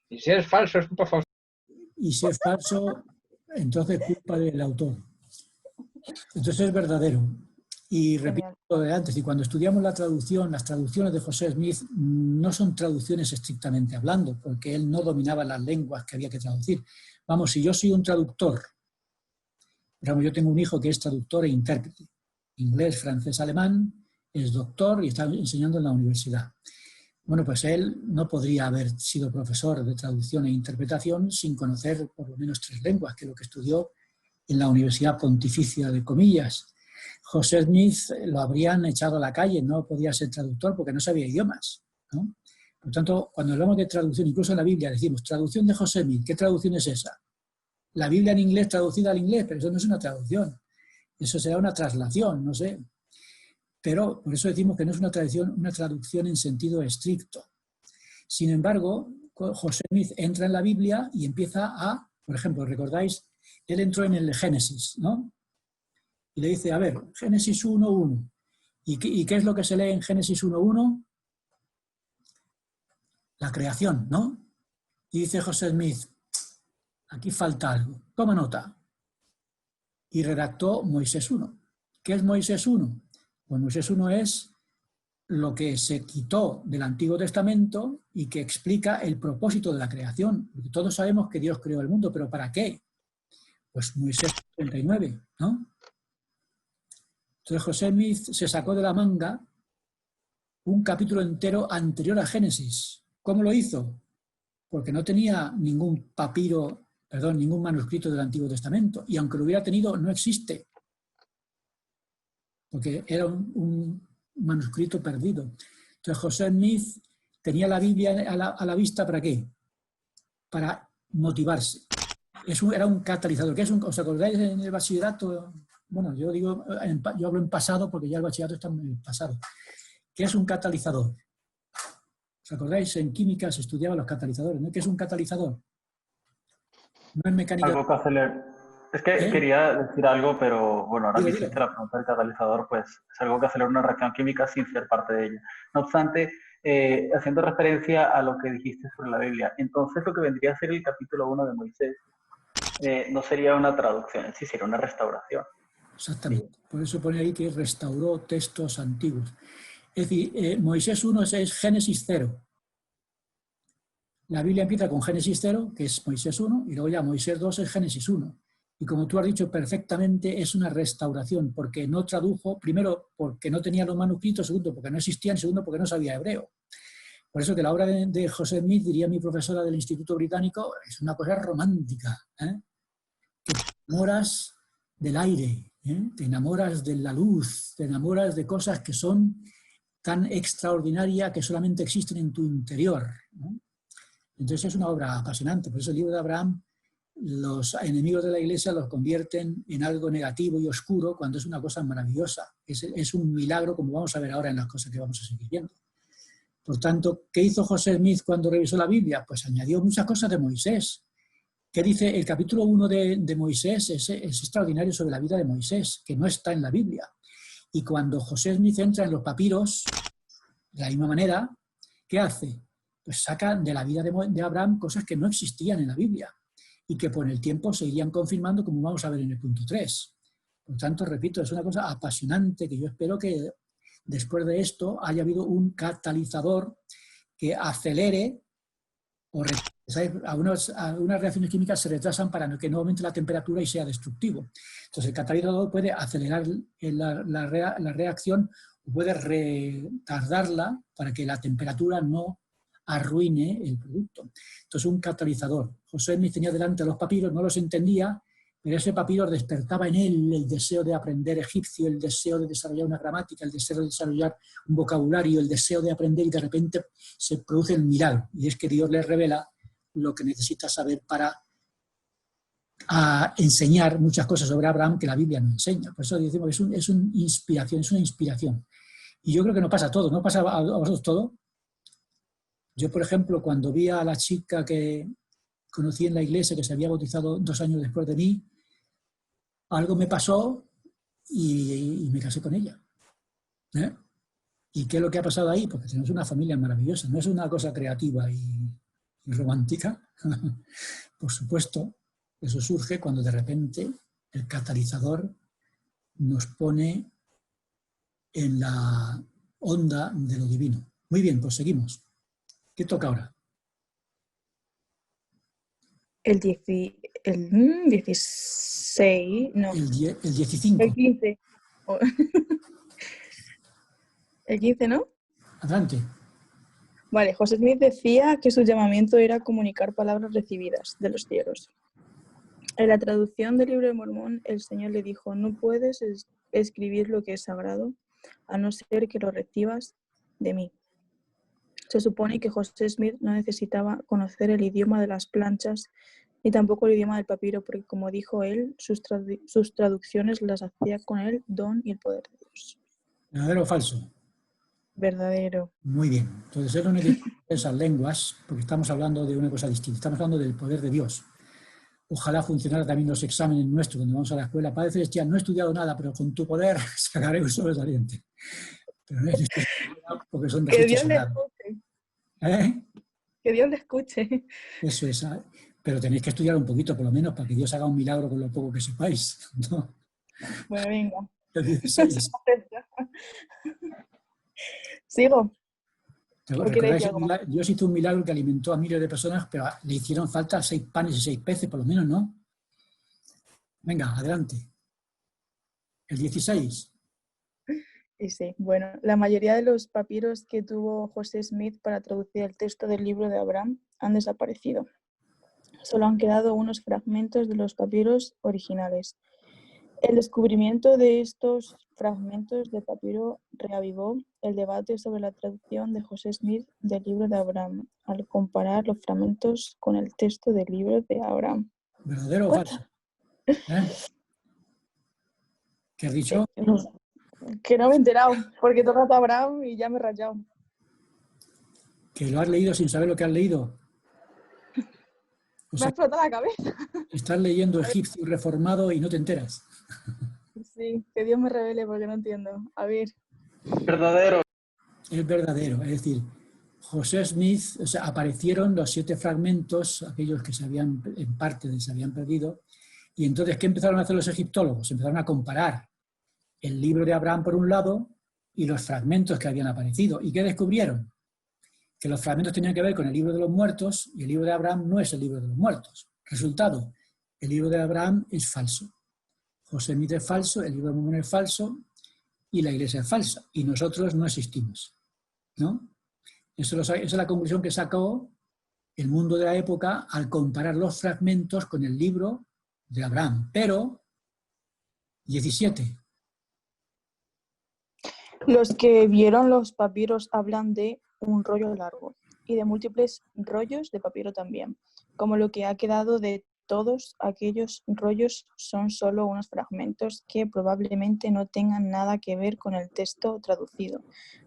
Y si es falso, es culpa falsa. Y si es falso, entonces culpa del autor. Entonces es verdadero. Y repito lo de antes, y cuando estudiamos la traducción, las traducciones de José Smith no son traducciones estrictamente hablando, porque él no dominaba las lenguas que había que traducir. Vamos, si yo soy un traductor, por ejemplo, yo tengo un hijo que es traductor e intérprete, inglés, francés, alemán, es doctor y está enseñando en la universidad. Bueno, pues él no podría haber sido profesor de traducción e interpretación sin conocer por lo menos 3 lenguas, que es lo que estudió en la Universidad Pontificia de Comillas. José Smith lo habrían echado a la calle, no podía ser traductor porque no sabía idiomas, ¿no? Por tanto, cuando hablamos de traducción, incluso en la Biblia decimos, traducción de José Smith, ¿qué traducción es esa? La Biblia en inglés traducida al inglés, pero eso no es una traducción, eso será una traslación, no sé. Pero por eso decimos que no es una traducción en sentido estricto. Sin embargo, José Smith entra en la Biblia y empieza a, por ejemplo, ¿recordáis? Él entró en el Génesis, ¿no? Y le dice, a ver, Génesis 1.1. ¿Y qué es lo que se lee en Génesis 1.1? La creación, ¿no? Y dice José Smith, aquí falta algo, toma nota. Y redactó Moisés 1. ¿Qué es Moisés 1? Pues Moisés 1 es lo que se quitó del Antiguo Testamento y que explica el propósito de la creación. Porque todos sabemos que Dios creó el mundo, pero ¿para qué? Pues Moisés 39, ¿no? Entonces José Smith se sacó de la manga un capítulo entero anterior a Génesis. ¿Cómo lo hizo? Porque no tenía ningún ningún manuscrito del Antiguo Testamento. Y aunque lo hubiera tenido, no existe. Porque era un manuscrito perdido. Entonces José Smith tenía la Biblia a la vista, ¿para qué? Para motivarse. Era un catalizador. ¿Os acordáis en el bachillerato? Bueno, yo hablo en pasado porque ya el bachillerato está en el pasado. ¿Qué es un catalizador? ¿Os acordáis? En química se estudiaban los catalizadores, ¿no? ¿Qué es un catalizador? No es mecánica. Algo que acelera. Es que quería decir algo, pero bueno, ahora que hiciste la pregunta del catalizador, pues es algo que acelera una reacción química sin ser parte de ella. No obstante, haciendo referencia a lo que dijiste sobre la Biblia, entonces lo que vendría a ser el capítulo 1 de Moisés no sería una traducción, sí sería una restauración. Exactamente. Por eso pone ahí que restauró textos antiguos. Es decir, Moisés 1 es Génesis 0. La Biblia empieza con Génesis 0, que es Moisés 1, y luego ya Moisés 2 es Génesis 1. Y como tú has dicho perfectamente, es una restauración, porque no tradujo, primero, porque no tenía los manuscritos, segundo, porque no existían, segundo, porque no sabía hebreo. Por eso que la obra de José Smith, diría mi profesora del Instituto Británico, es una cosa romántica, ¿eh? Que te enamoras del aire, ¿eh? Te enamoras de la luz, te enamoras de cosas que son tan extraordinarias que solamente existen en tu interior, ¿no? Entonces es una obra apasionante. Por eso el libro de Abraham, los enemigos de la Iglesia los convierten en algo negativo y oscuro cuando es una cosa maravillosa. Es un milagro, como vamos a ver ahora en las cosas que vamos a seguir viendo. Por tanto, ¿qué hizo José Smith cuando revisó la Biblia? Pues añadió muchas cosas de Moisés. ¿Qué dice? El capítulo 1 de Moisés es extraordinario sobre la vida de Moisés, que no está en la Biblia. Y cuando José Smith entra en los papiros, de la misma manera, ¿qué hace? Pues saca de la vida de Abraham cosas que no existían en la Biblia y que por el tiempo se irían confirmando, como vamos a ver en el punto 3. Por tanto, repito, es una cosa apasionante que yo espero que después de esto haya habido un catalizador que acelere o retrase ¿sabes? Algunas reacciones químicas se retrasan para que no aumente la temperatura y sea destructivo. Entonces el catalizador puede acelerar la reacción o puede retardarla para que la temperatura no arruine el producto. Entonces un catalizador. José Smith tenía delante los papiros, no los entendía, pero ese papiro despertaba en él el deseo de aprender egipcio, el deseo de desarrollar una gramática, el deseo de desarrollar un vocabulario, el deseo de aprender, y de repente se produce el milagro. Y es que Dios le revela lo que necesita saber para enseñar muchas cosas sobre Abraham que la Biblia no enseña. Por eso decimos que es una inspiración. Y yo creo que no pasa todo, ¿no pasa a vosotros todo? Yo, por ejemplo, cuando vi a la chica que conocí en la iglesia, que se había bautizado 2 años después de mí, algo me pasó y me casé con ella. ¿Eh? ¿Y qué es lo que ha pasado ahí? Porque tenemos una familia maravillosa, no es una cosa creativa y romántica. Por supuesto, eso surge cuando de repente el catalizador nos pone en la onda de lo divino. Muy bien, pues seguimos. ¿Qué toca ahora? El 16, no. El 15. El 15. El 15, ¿no? Adelante. Vale, José Smith decía que su llamamiento era comunicar palabras recibidas de los cielos. En la traducción del Libro de Mormón, el Señor le dijo: no puedes escribir lo que es sagrado, a no ser que lo recibas de mí. Se supone que José Smith no necesitaba conocer el idioma de las planchas ni tampoco el idioma del papiro, porque, como dijo él, sus traducciones las hacía con el don y el poder de Dios. ¿Verdadero o falso? Verdadero. Muy bien. Entonces, él no necesita esas lenguas, porque estamos hablando de una cosa distinta. Estamos hablando del poder de Dios. Ojalá funcionara también los exámenes nuestros cuando vamos a la escuela. Padre Celestial, no he estudiado nada, pero con tu poder sacaré un sobresaliente. Pero no es porque son que Dios le sagrados. escuche. ¿Eh? Que Dios le escuche. Eso es. Pero tenéis que estudiar un poquito, por lo menos, para que Dios haga un milagro con lo poco que sepáis, ¿no? Bueno, venga. El 16. ¿Sigo? Dios hizo un milagro que alimentó a miles de personas, pero le hicieron falta 6 panes y 6 peces, por lo menos, ¿no? Venga, adelante. El 16. Y sí, bueno, la mayoría de los papiros que tuvo José Smith para traducir el texto del libro de Abraham han desaparecido. Solo han quedado unos fragmentos de los papiros originales. El descubrimiento de estos fragmentos de papiro reavivó el debate sobre la traducción de José Smith del libro de Abraham, al comparar los fragmentos con el texto del libro de Abraham. ¿Verdadero o falso? ¿Qué has dicho? Que no me he enterado, porque todo el rato Abraham y ya me he rayado. ¿Que lo has leído sin saber lo que has leído? O sea, me ha explotado la cabeza. Estás leyendo egipcio reformado y no te enteras. Sí, que Dios me revele porque no entiendo. A ver. Verdadero. Es verdadero, es decir, José Smith, o sea, aparecieron los 7 fragmentos, aquellos que en parte se habían perdido, y entonces, ¿qué empezaron a hacer los egiptólogos? Empezaron a comparar el libro de Abraham por un lado y los fragmentos que habían aparecido. ¿Y qué descubrieron? Que los fragmentos tenían que ver con el libro de los muertos y el libro de Abraham no es el libro de los muertos. Resultado, el libro de Abraham es falso. José Smith es falso, el libro de Mormón es falso y la iglesia es falsa. Y nosotros no existimos, ¿no? Esa es la conclusión que sacó el mundo de la época al comparar los fragmentos con el libro de Abraham. Pero, 17. Los que vieron los papiros hablan de un rollo largo y de múltiples rollos de papiro también, como lo que ha quedado de todos aquellos rollos son solo unos fragmentos que probablemente no tengan nada que ver con el texto traducido.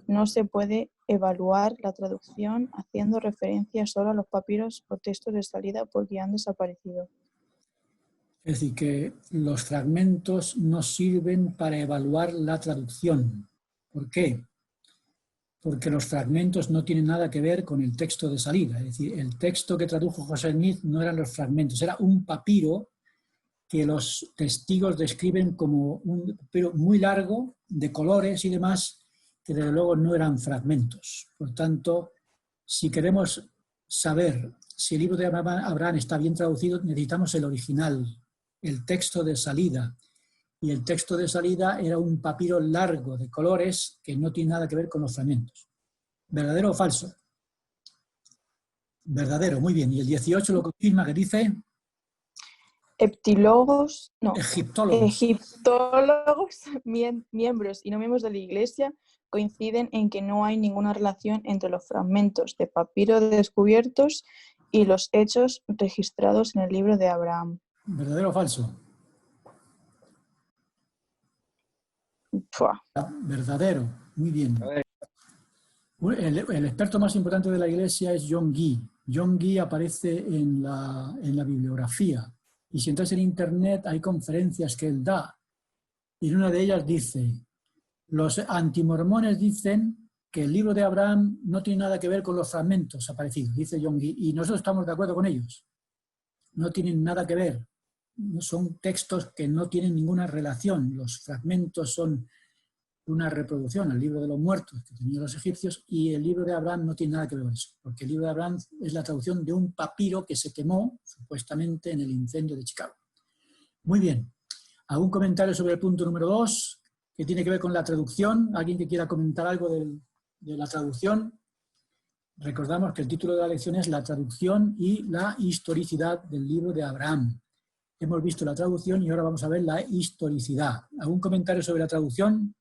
No se puede evaluar la traducción haciendo referencia solo a los papiros o textos de salida porque han desaparecido. Es decir, que los fragmentos no sirven para evaluar la traducción. ¿Por qué? Porque los fragmentos no tienen nada que ver con el texto de salida. Es decir, el texto que tradujo José Smith no eran los fragmentos, era un papiro que los testigos describen como un papiro muy largo, de colores y demás, que desde luego no eran fragmentos. Por tanto, si queremos saber si el libro de Abraham está bien traducido, necesitamos el original, el texto de salida. Y el texto de salida era un papiro largo de colores que no tiene nada que ver con los fragmentos. ¿Verdadero o falso? Verdadero, muy bien. Y el 18 lo confirma, que dice... Egiptólogos, miembros y no miembros de la Iglesia coinciden en que no hay ninguna relación entre los fragmentos de papiro descubiertos y los hechos registrados en el libro de Abraham. ¿Verdadero o falso? Verdadero, muy bien. El experto más importante de la Iglesia es John Gee. John Gee aparece en la bibliografía. Y si entras en Internet hay conferencias que él da. Y en una de ellas dice, los antimormones dicen que el libro de Abraham no tiene nada que ver con los fragmentos aparecidos, dice John Gee. Y nosotros estamos de acuerdo con ellos. No tienen nada que ver. Son textos que no tienen ninguna relación. Los fragmentos son una reproducción, el libro de los muertos que tenían los egipcios, y el libro de Abraham no tiene nada que ver con eso, porque el libro de Abraham es la traducción de un papiro que se quemó, supuestamente, en el incendio de Chicago. Muy bien. ¿Algún comentario sobre el punto número 2, que tiene que ver con la traducción? ¿Alguien que quiera comentar algo de la traducción? Recordamos que el título de la lección es La traducción y la historicidad del libro de Abraham. Hemos visto la traducción y ahora vamos a ver la historicidad. ¿Algún comentario sobre la traducción?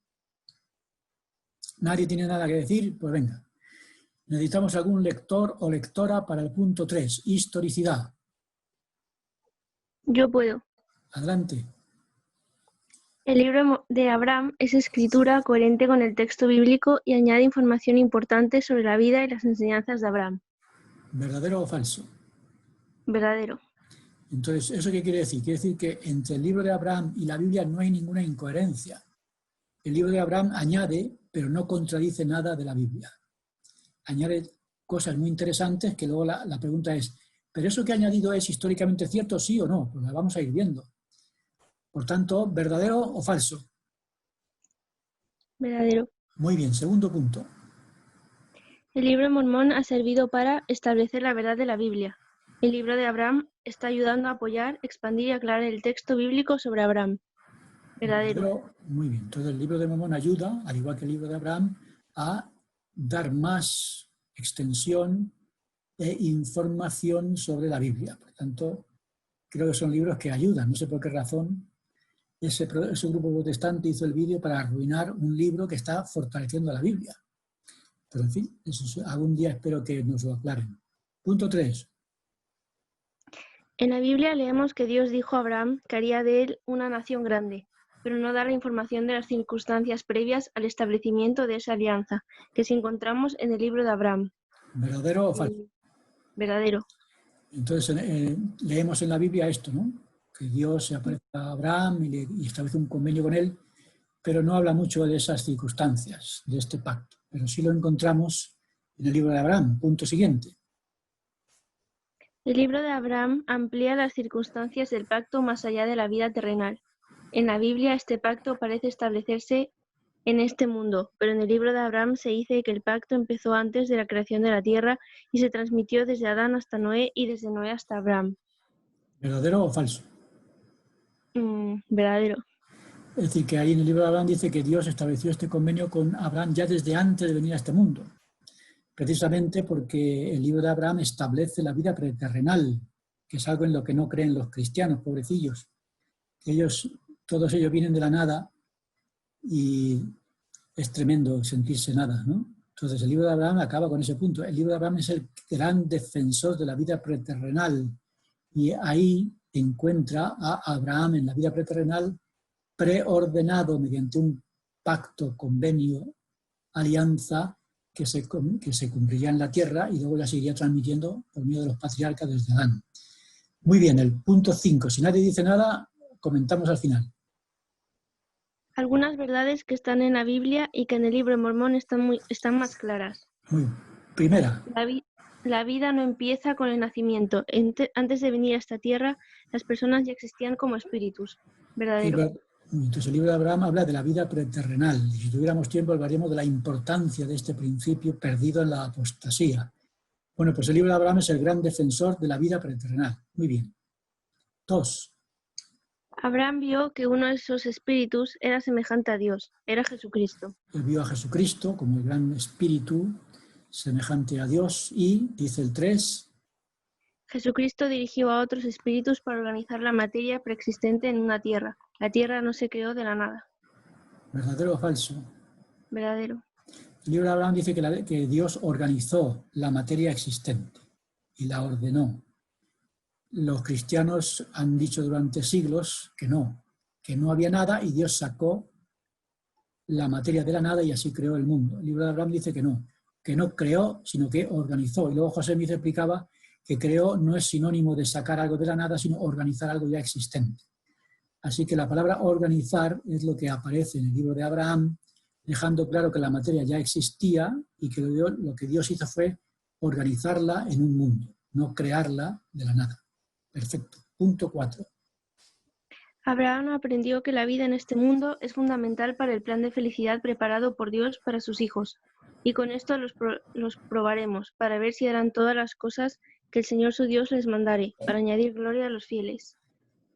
¿Nadie tiene nada que decir? Pues venga. Necesitamos algún lector o lectora para el punto 3, historicidad. Yo puedo. Adelante. El libro de Abraham es escritura coherente con el texto bíblico y añade información importante sobre la vida y las enseñanzas de Abraham. ¿Verdadero o falso? Verdadero. Entonces, ¿eso qué quiere decir? Quiere decir que entre el libro de Abraham y la Biblia no hay ninguna incoherencia. El libro de Abraham añade, pero no contradice nada de la Biblia. Añade cosas muy interesantes que luego la pregunta es, ¿pero eso que ha añadido es históricamente cierto, sí o no? Pues la vamos a ir viendo. Por tanto, ¿verdadero o falso? Verdadero. Muy bien, segundo punto. El libro de Mormón ha servido para establecer la verdad de la Biblia. El libro de Abraham está ayudando a apoyar, expandir y aclarar el texto bíblico sobre Abraham. Verdadero. Muy bien. Entonces el libro de Mormón ayuda, al igual que el libro de Abraham, a dar más extensión e información sobre la Biblia. Por tanto, creo que son libros que ayudan. No sé por qué razón ese grupo protestante hizo el vídeo para arruinar un libro que está fortaleciendo la Biblia. Pero en fin, algún día espero que nos lo aclaren. Punto 3. En la Biblia leemos que Dios dijo a Abraham que haría de él una nación grande, pero no da la información de las circunstancias previas al establecimiento de esa alianza, que si encontramos en el libro de Abraham. ¿Verdadero o falso? Verdadero. Entonces leemos en la Biblia esto, ¿no? Que Dios se aparece a Abraham y establece un convenio con él, pero no habla mucho de esas circunstancias, de este pacto. Pero sí lo encontramos en el libro de Abraham. Punto siguiente. El libro de Abraham amplía las circunstancias del pacto más allá de la vida terrenal. En la Biblia este pacto parece establecerse en este mundo, pero en el libro de Abraham se dice que el pacto empezó antes de la creación de la tierra y se transmitió desde Adán hasta Noé y desde Noé hasta Abraham. ¿Verdadero o falso? Verdadero. Es decir, que ahí en el libro de Abraham dice que Dios estableció este convenio con Abraham ya desde antes de venir a este mundo. Precisamente porque el libro de Abraham establece la vida preterrenal, que es algo en lo que no creen los cristianos, pobrecillos. Todos ellos vienen de la nada y es tremendo sentirse nada, ¿no? Entonces el libro de Abraham acaba con ese punto. El libro de Abraham es el gran defensor de la vida preterrenal y ahí encuentra a Abraham en la vida preterrenal preordenado mediante un pacto, convenio, alianza que se cumpliría en la tierra y luego ya se iría transmitiendo por medio de los patriarcas desde Adán. Muy bien, el punto 5. Si nadie dice nada, comentamos al final. Algunas verdades que están en la Biblia y que en el libro de Mormón están más claras. Muy bien. Primera. La vida no empieza con el nacimiento. Antes de venir a esta tierra, las personas ya existían como espíritus. Verdadero. Entonces el libro de Abraham habla de la vida preterrenal. Y si tuviéramos tiempo hablaríamos de la importancia de este principio perdido en la apostasía. Bueno, pues el libro de Abraham es el gran defensor de la vida preterrenal. Muy bien. 2. Abraham vio que uno de esos espíritus era semejante a Dios, era Jesucristo. Él vio a Jesucristo como el gran espíritu semejante a Dios y, dice el 3, Jesucristo dirigió a otros espíritus para organizar la materia preexistente en una tierra. La tierra no se creó de la nada. ¿verdadero o falso? Verdadero. El libro de Abraham dice que Dios organizó la materia existente y la ordenó. Los cristianos han dicho durante siglos que no había nada y Dios sacó la materia de la nada y así creó el mundo. El libro de Abraham dice que no creó, sino que organizó. Y luego José Smith explicaba que creó no es sinónimo de sacar algo de la nada, sino organizar algo ya existente. Así que la palabra organizar es lo que aparece en el libro de Abraham, dejando claro que la materia ya existía y que lo que Dios hizo fue organizarla en un mundo, no crearla de la nada. Perfecto. Punto 4. Abraham aprendió que la vida en este mundo es fundamental para el plan de felicidad preparado por Dios para sus hijos. Y con esto los probaremos, para ver si harán todas las cosas que el Señor su Dios les mandare, para añadir gloria a los fieles.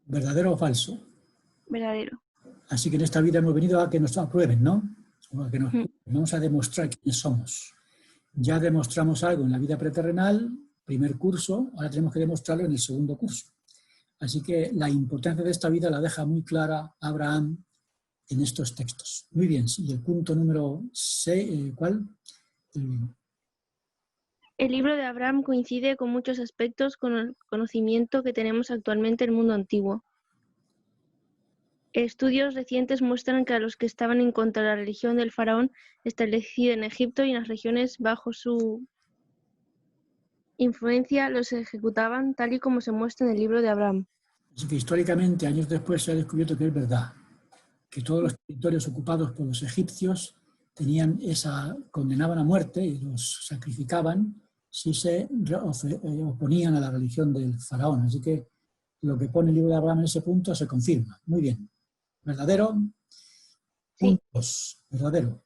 ¿Verdadero o falso? Verdadero. Así que en esta vida hemos venido a que nos aprueben, ¿no? O a que nos vamos a demostrar quiénes somos. Ya demostramos algo en la vida preterrenal, primer curso, ahora tenemos que demostrarlo en el segundo curso. Así que la importancia de esta vida la deja muy clara Abraham en estos textos. Muy bien, y el punto número 6, ¿cuál? El libro de Abraham coincide con muchos aspectos con el conocimiento que tenemos actualmente en el mundo antiguo. Estudios recientes muestran que a los que estaban en contra de la religión del faraón establecida en Egipto y en las regiones bajo su influencia los ejecutaban tal y como se muestra en el libro de Abraham. Así que históricamente, años después, se ha descubierto que es verdad, que todos los territorios ocupados por los egipcios condenaban a muerte y los sacrificaban si se oponían a la religión del faraón. Así que lo que pone el libro de Abraham en ese punto se confirma. Muy bien. ¿Verdadero? Sí. Puntos. Verdadero.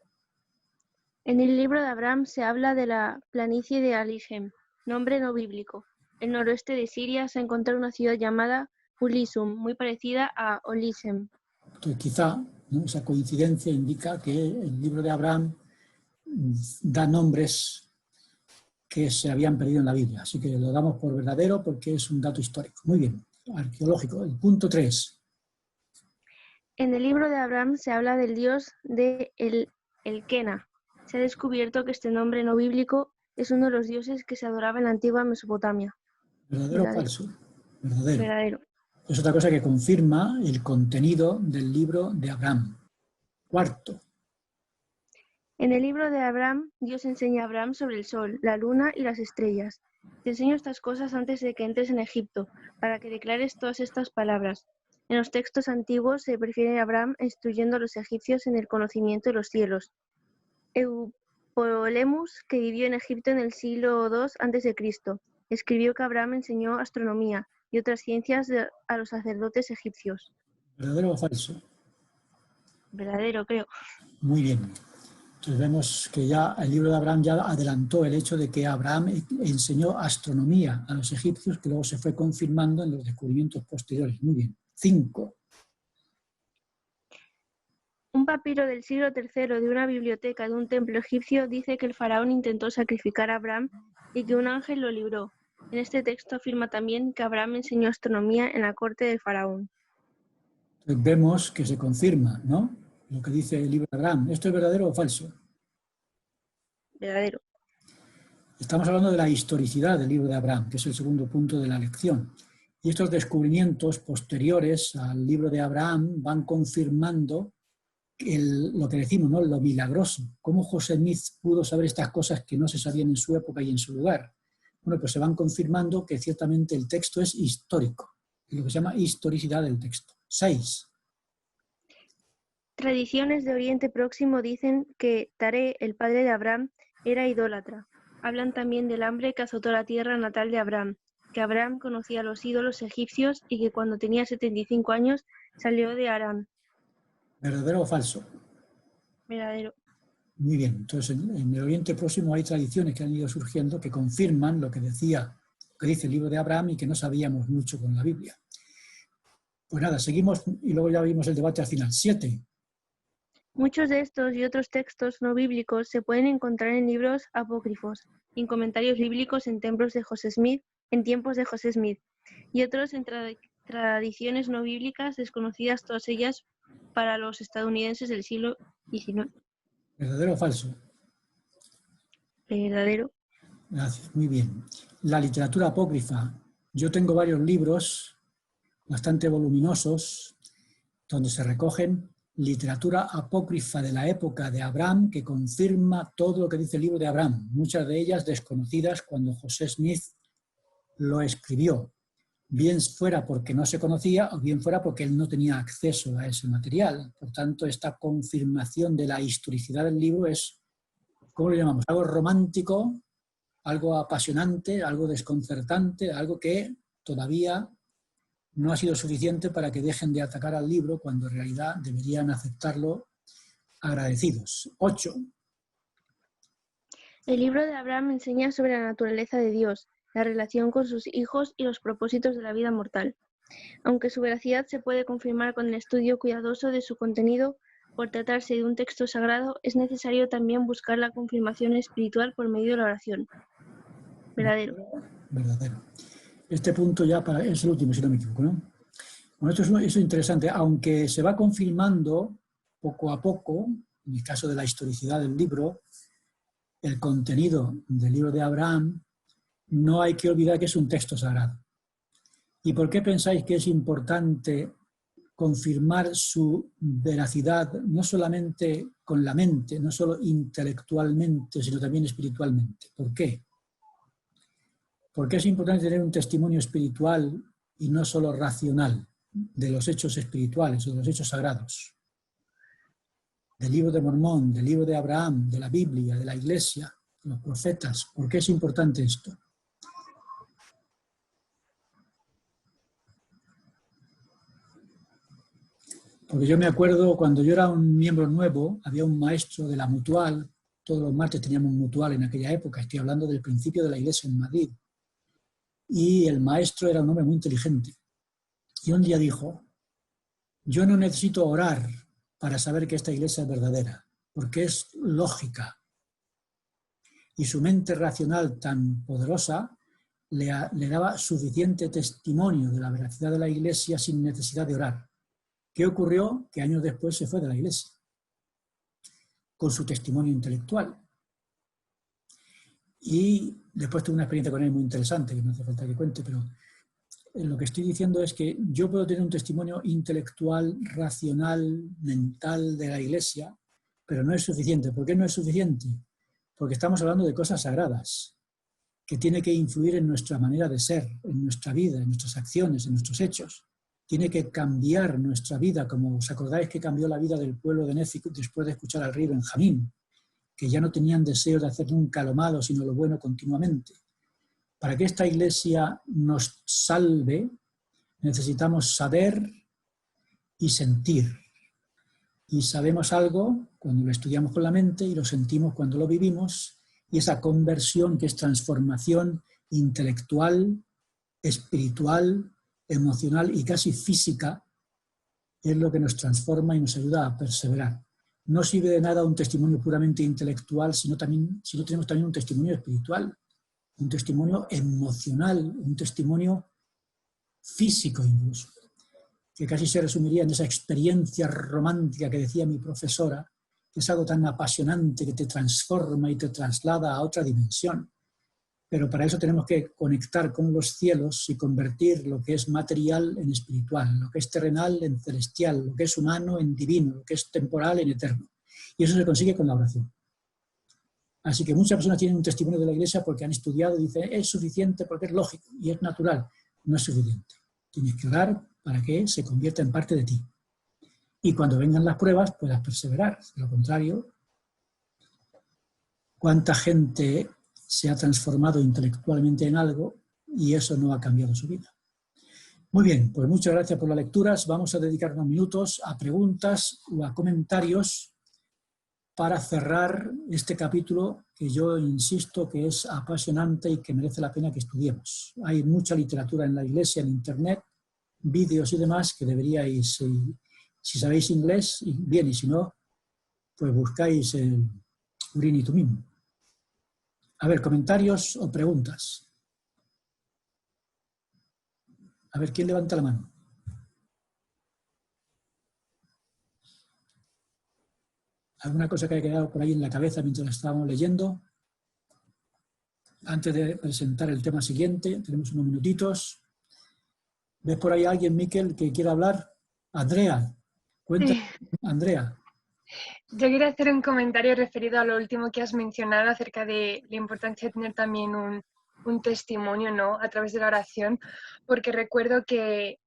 En el libro de Abraham se habla de la planicie de Alishem, nombre no bíblico. El noroeste de Siria se encuentra una ciudad llamada Ulisum, muy parecida a Olisem. Entonces, quizá, ¿no?, esa coincidencia indica que el libro de Abraham da nombres que se habían perdido en la Biblia. Así que lo damos por verdadero porque es un dato histórico. Muy bien. Arqueológico. El punto 3. En el libro de Abraham se habla del dios de Elkena. Se ha descubierto que este nombre no bíblico es uno de los dioses que se adoraba en la antigua Mesopotamia. ¿Verdadero o falso? Verdadero. Verdadero. Es otra cosa que confirma el contenido del libro de Abraham. Cuarto. En el libro de Abraham, Dios enseña a Abraham sobre el sol, la luna y las estrellas. Te enseño estas cosas antes de que entres en Egipto, para que declares todas estas palabras. En los textos antiguos se refiere a Abraham instruyendo a los egipcios en el conocimiento de los cielos. Eupolemus, que vivió en Egipto en el siglo II a.C., escribió que Abraham enseñó astronomía y otras ciencias a los sacerdotes egipcios. ¿Verdadero o falso? Verdadero, creo. Muy bien. Entonces vemos que ya el libro de Abraham ya adelantó el hecho de que Abraham enseñó astronomía a los egipcios, que luego se fue confirmando en los descubrimientos posteriores. Muy bien. 5. Un papiro del siglo III de una biblioteca de un templo egipcio dice que el faraón intentó sacrificar a Abraham y que un ángel lo libró. En este texto afirma también que Abraham enseñó astronomía en la corte del faraón. Entonces vemos que se confirma, ¿no?, lo que dice el libro de Abraham. ¿Esto es verdadero o falso? Verdadero. Estamos hablando de la historicidad del libro de Abraham, que es el segundo punto de la lección. Y estos descubrimientos posteriores al libro de Abraham van confirmando lo que decimos, ¿no?, lo milagroso. ¿Cómo José Smith pudo saber estas cosas que no se sabían en su época y en su lugar? Bueno, pues se van confirmando que ciertamente el texto es histórico, lo que se llama historicidad del texto. 6. Tradiciones de Oriente Próximo dicen que Taré, el padre de Abraham, era idólatra. Hablan también del hambre que azotó la tierra natal de Abraham, que Abraham conocía a los ídolos egipcios y que cuando tenía 75 años salió de Harán. ¿Verdadero o falso? Verdadero. Muy bien, entonces en el Oriente Próximo hay tradiciones que han ido surgiendo que confirman lo que dice el libro de Abraham y que no sabíamos mucho con la Biblia. Pues nada, seguimos y luego ya vimos el debate al final. 7. Muchos de estos y otros textos no bíblicos se pueden encontrar en libros apócrifos, en comentarios bíblicos en tiempos de José Smith, y otros en tradiciones no bíblicas desconocidas, todas ellas para los estadounidenses del siglo XIX. ¿Verdadero o falso? Verdadero. Gracias, muy bien. La literatura apócrifa. Yo tengo varios libros bastante voluminosos donde se recogen literatura apócrifa de la época de Abraham que confirma todo lo que dice el libro de Abraham, muchas de ellas desconocidas cuando José Smith lo escribió, bien fuera porque no se conocía o bien fuera porque él no tenía acceso a ese material. Por tanto, esta confirmación de la historicidad del libro es, ¿cómo lo llamamos? Algo romántico, algo apasionante, algo desconcertante, algo que todavía no ha sido suficiente para que dejen de atacar al libro cuando en realidad deberían aceptarlo agradecidos. 8. El libro de Abraham enseña sobre la naturaleza de Dios, la relación con sus hijos y los propósitos de la vida mortal. Aunque su veracidad se puede confirmar con el estudio cuidadoso de su contenido, por tratarse de un texto sagrado, es necesario también buscar la confirmación espiritual por medio de la oración. Verdadero. Verdadero. Este punto ya es el último, si no me equivoco, ¿no? Bueno, esto es interesante, aunque se va confirmando poco a poco, en el caso de la historicidad del libro, el contenido del libro de Abraham, no hay que olvidar que es un texto sagrado. ¿Y por qué pensáis que es importante confirmar su veracidad, no solamente con la mente, no solo intelectualmente, sino también espiritualmente? ¿Por qué? Porque es importante tener un testimonio espiritual y no solo racional de los hechos espirituales o de los hechos sagrados. Del libro de Mormón, del libro de Abraham, de la Biblia, de la Iglesia, de los profetas. ¿Por qué es importante esto? Porque yo me acuerdo cuando yo era un miembro nuevo, había un maestro de la Mutual, todos los martes teníamos un Mutual en aquella época, estoy hablando del principio de la Iglesia en Madrid. Y el maestro era un hombre muy inteligente. Y un día dijo, yo no necesito orar para saber que esta iglesia es verdadera, porque es lógica. Y su mente racional tan poderosa le daba suficiente testimonio de la veracidad de la iglesia sin necesidad de orar. ¿Qué ocurrió? Que años después se fue de la iglesia, con su testimonio intelectual. Y después tuve una experiencia con él muy interesante, que no hace falta que cuente, pero lo que estoy diciendo es que yo puedo tener un testimonio intelectual, racional, mental de la Iglesia, pero no es suficiente. ¿Por qué no es suficiente? Porque estamos hablando de cosas sagradas, que tiene que influir en nuestra manera de ser, en nuestra vida, en nuestras acciones, en nuestros hechos. Tiene que cambiar nuestra vida, como os acordáis que cambió la vida del pueblo de Néfic después de escuchar al rey Benjamín, que ya no tenían deseo de hacer nunca lo malo, sino lo bueno continuamente. Para que esta iglesia nos salve, necesitamos saber y sentir. Y sabemos algo cuando lo estudiamos con la mente y lo sentimos cuando lo vivimos, y esa conversión que es transformación intelectual, espiritual, emocional y casi física, es lo que nos transforma y nos ayuda a perseverar. No sirve de nada un testimonio puramente intelectual si no tenemos también un testimonio espiritual, un testimonio emocional, un testimonio físico incluso, que casi se resumiría en esa experiencia romántica que decía mi profesora, que es algo tan apasionante que te transforma y te traslada a otra dimensión. Pero para eso tenemos que conectar con los cielos y convertir lo que es material en espiritual, lo que es terrenal en celestial, lo que es humano en divino, lo que es temporal en eterno. Y eso se consigue con la oración. Así que muchas personas tienen un testimonio de la Iglesia porque han estudiado y dicen, es suficiente porque es lógico y es natural. No es suficiente. Tienes que orar para que se convierta en parte de ti. Y cuando vengan las pruebas puedas perseverar. De lo contrario, ¿cuánta gente se ha transformado intelectualmente en algo y eso no ha cambiado su vida? Muy bien, pues muchas gracias por las lecturas. Vamos a dedicar unos minutos a preguntas o a comentarios para cerrar este capítulo que yo insisto que es apasionante y que merece la pena que estudiemos. Hay mucha literatura en la Iglesia, en Internet, vídeos y demás que deberíais, si sabéis inglés, bien, y si no, pues buscáis el Urim y Tumim. A ver, comentarios o preguntas. A ver, ¿quién levanta la mano? ¿Alguna cosa que haya quedado por ahí en la cabeza mientras estábamos leyendo? Antes de presentar el tema siguiente, tenemos unos minutitos. ¿Ves por ahí a alguien, Miquel, que quiera hablar? Andrea, cuéntame, Sí. Andrea. Yo quería hacer un comentario referido a lo último que has mencionado acerca de la importancia de tener también un testimonio, ¿no?, a través de la oración, porque recuerdo que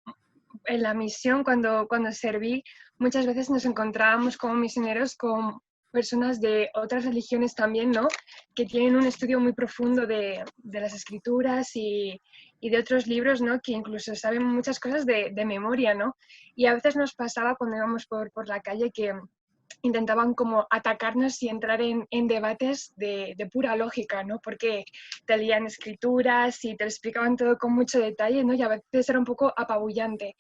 en la misión, cuando serví, muchas veces nos encontrábamos como misioneros con personas de otras religiones también, ¿no?, que tienen un estudio muy profundo de las escrituras y de otros libros, ¿no?, que incluso saben muchas cosas de memoria, ¿no? Y a veces nos pasaba cuando íbamos por la calle que intentaban como atacarnos y entrar en debates de pura lógica, ¿no? Porque te leían escrituras y te lo explicaban todo con mucho detalle, ¿no? Y a veces era un poco apabullante.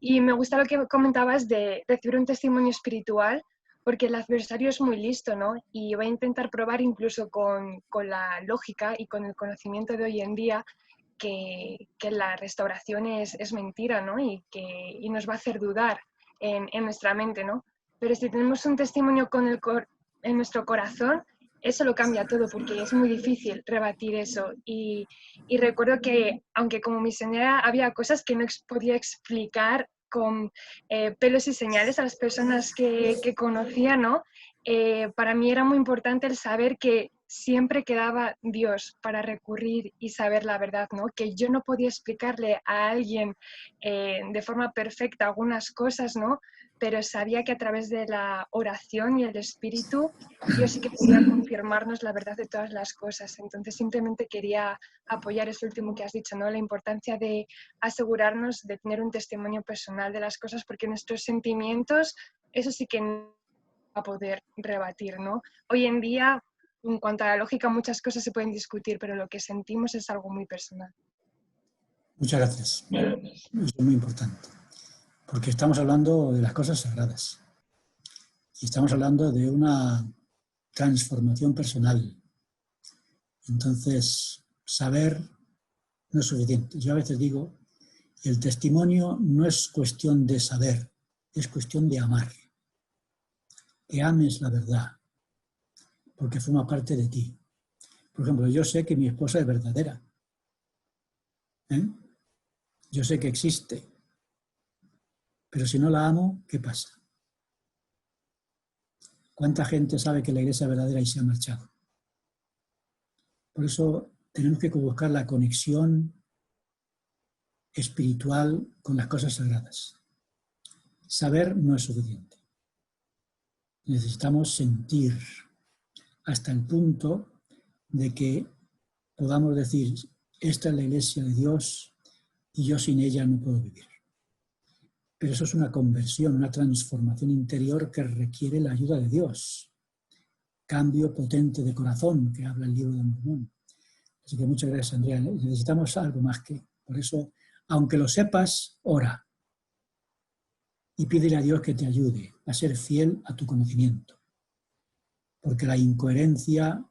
Y me gusta lo que comentabas de recibir un testimonio espiritual, porque el adversario es muy listo, ¿no? Y va a intentar probar incluso con la lógica y con el conocimiento de hoy en día que la restauración es mentira, ¿no? Y nos va a hacer dudar en nuestra mente, ¿no? Pero si tenemos un testimonio en nuestro corazón, eso lo cambia todo, porque es muy difícil rebatir eso. Y recuerdo que, aunque como misionera había cosas que no podía explicar con pelos y señales a las personas que conocía, ¿no? Para mí era muy importante el saber que siempre quedaba Dios para recurrir y saber la verdad, ¿no? Que yo no podía explicarle a alguien de forma perfecta algunas cosas, ¿no? Pero sabía que a través de la oración y el Espíritu, Dios sí que podía confirmarnos la verdad de todas las cosas. Entonces simplemente quería apoyar eso último que has dicho, ¿no? La importancia de asegurarnos de tener un testimonio personal de las cosas, porque nuestros sentimientos, eso sí que no va a poder rebatir, ¿no? Hoy en día, en cuanto a la lógica, muchas cosas se pueden discutir, pero lo que sentimos es algo muy personal. Muchas gracias. Eso es muy importante, porque estamos hablando de las cosas sagradas y estamos hablando de una transformación personal. Entonces, saber no es suficiente. Yo a veces digo, el testimonio no es cuestión de saber, es cuestión de amar. Que ames la verdad, porque forma parte de ti. Por ejemplo, yo sé que mi esposa es verdadera. Yo sé que existe. Pero si no la amo, ¿qué pasa? ¿Cuánta gente sabe que la iglesia es verdadera y se ha marchado? Por eso tenemos que buscar la conexión espiritual con las cosas sagradas. Saber no es suficiente. Necesitamos sentir hasta el punto de que podamos decir, esta es la iglesia de Dios y yo sin ella no puedo vivir. Pero eso es una conversión, una transformación interior que requiere la ayuda de Dios. Cambio potente de corazón, que habla el libro de Mormón. Así que muchas gracias, Andrea. Necesitamos algo más que... Por eso, aunque lo sepas, ora. Y pídele a Dios que te ayude a ser fiel a tu conocimiento. Porque la incoherencia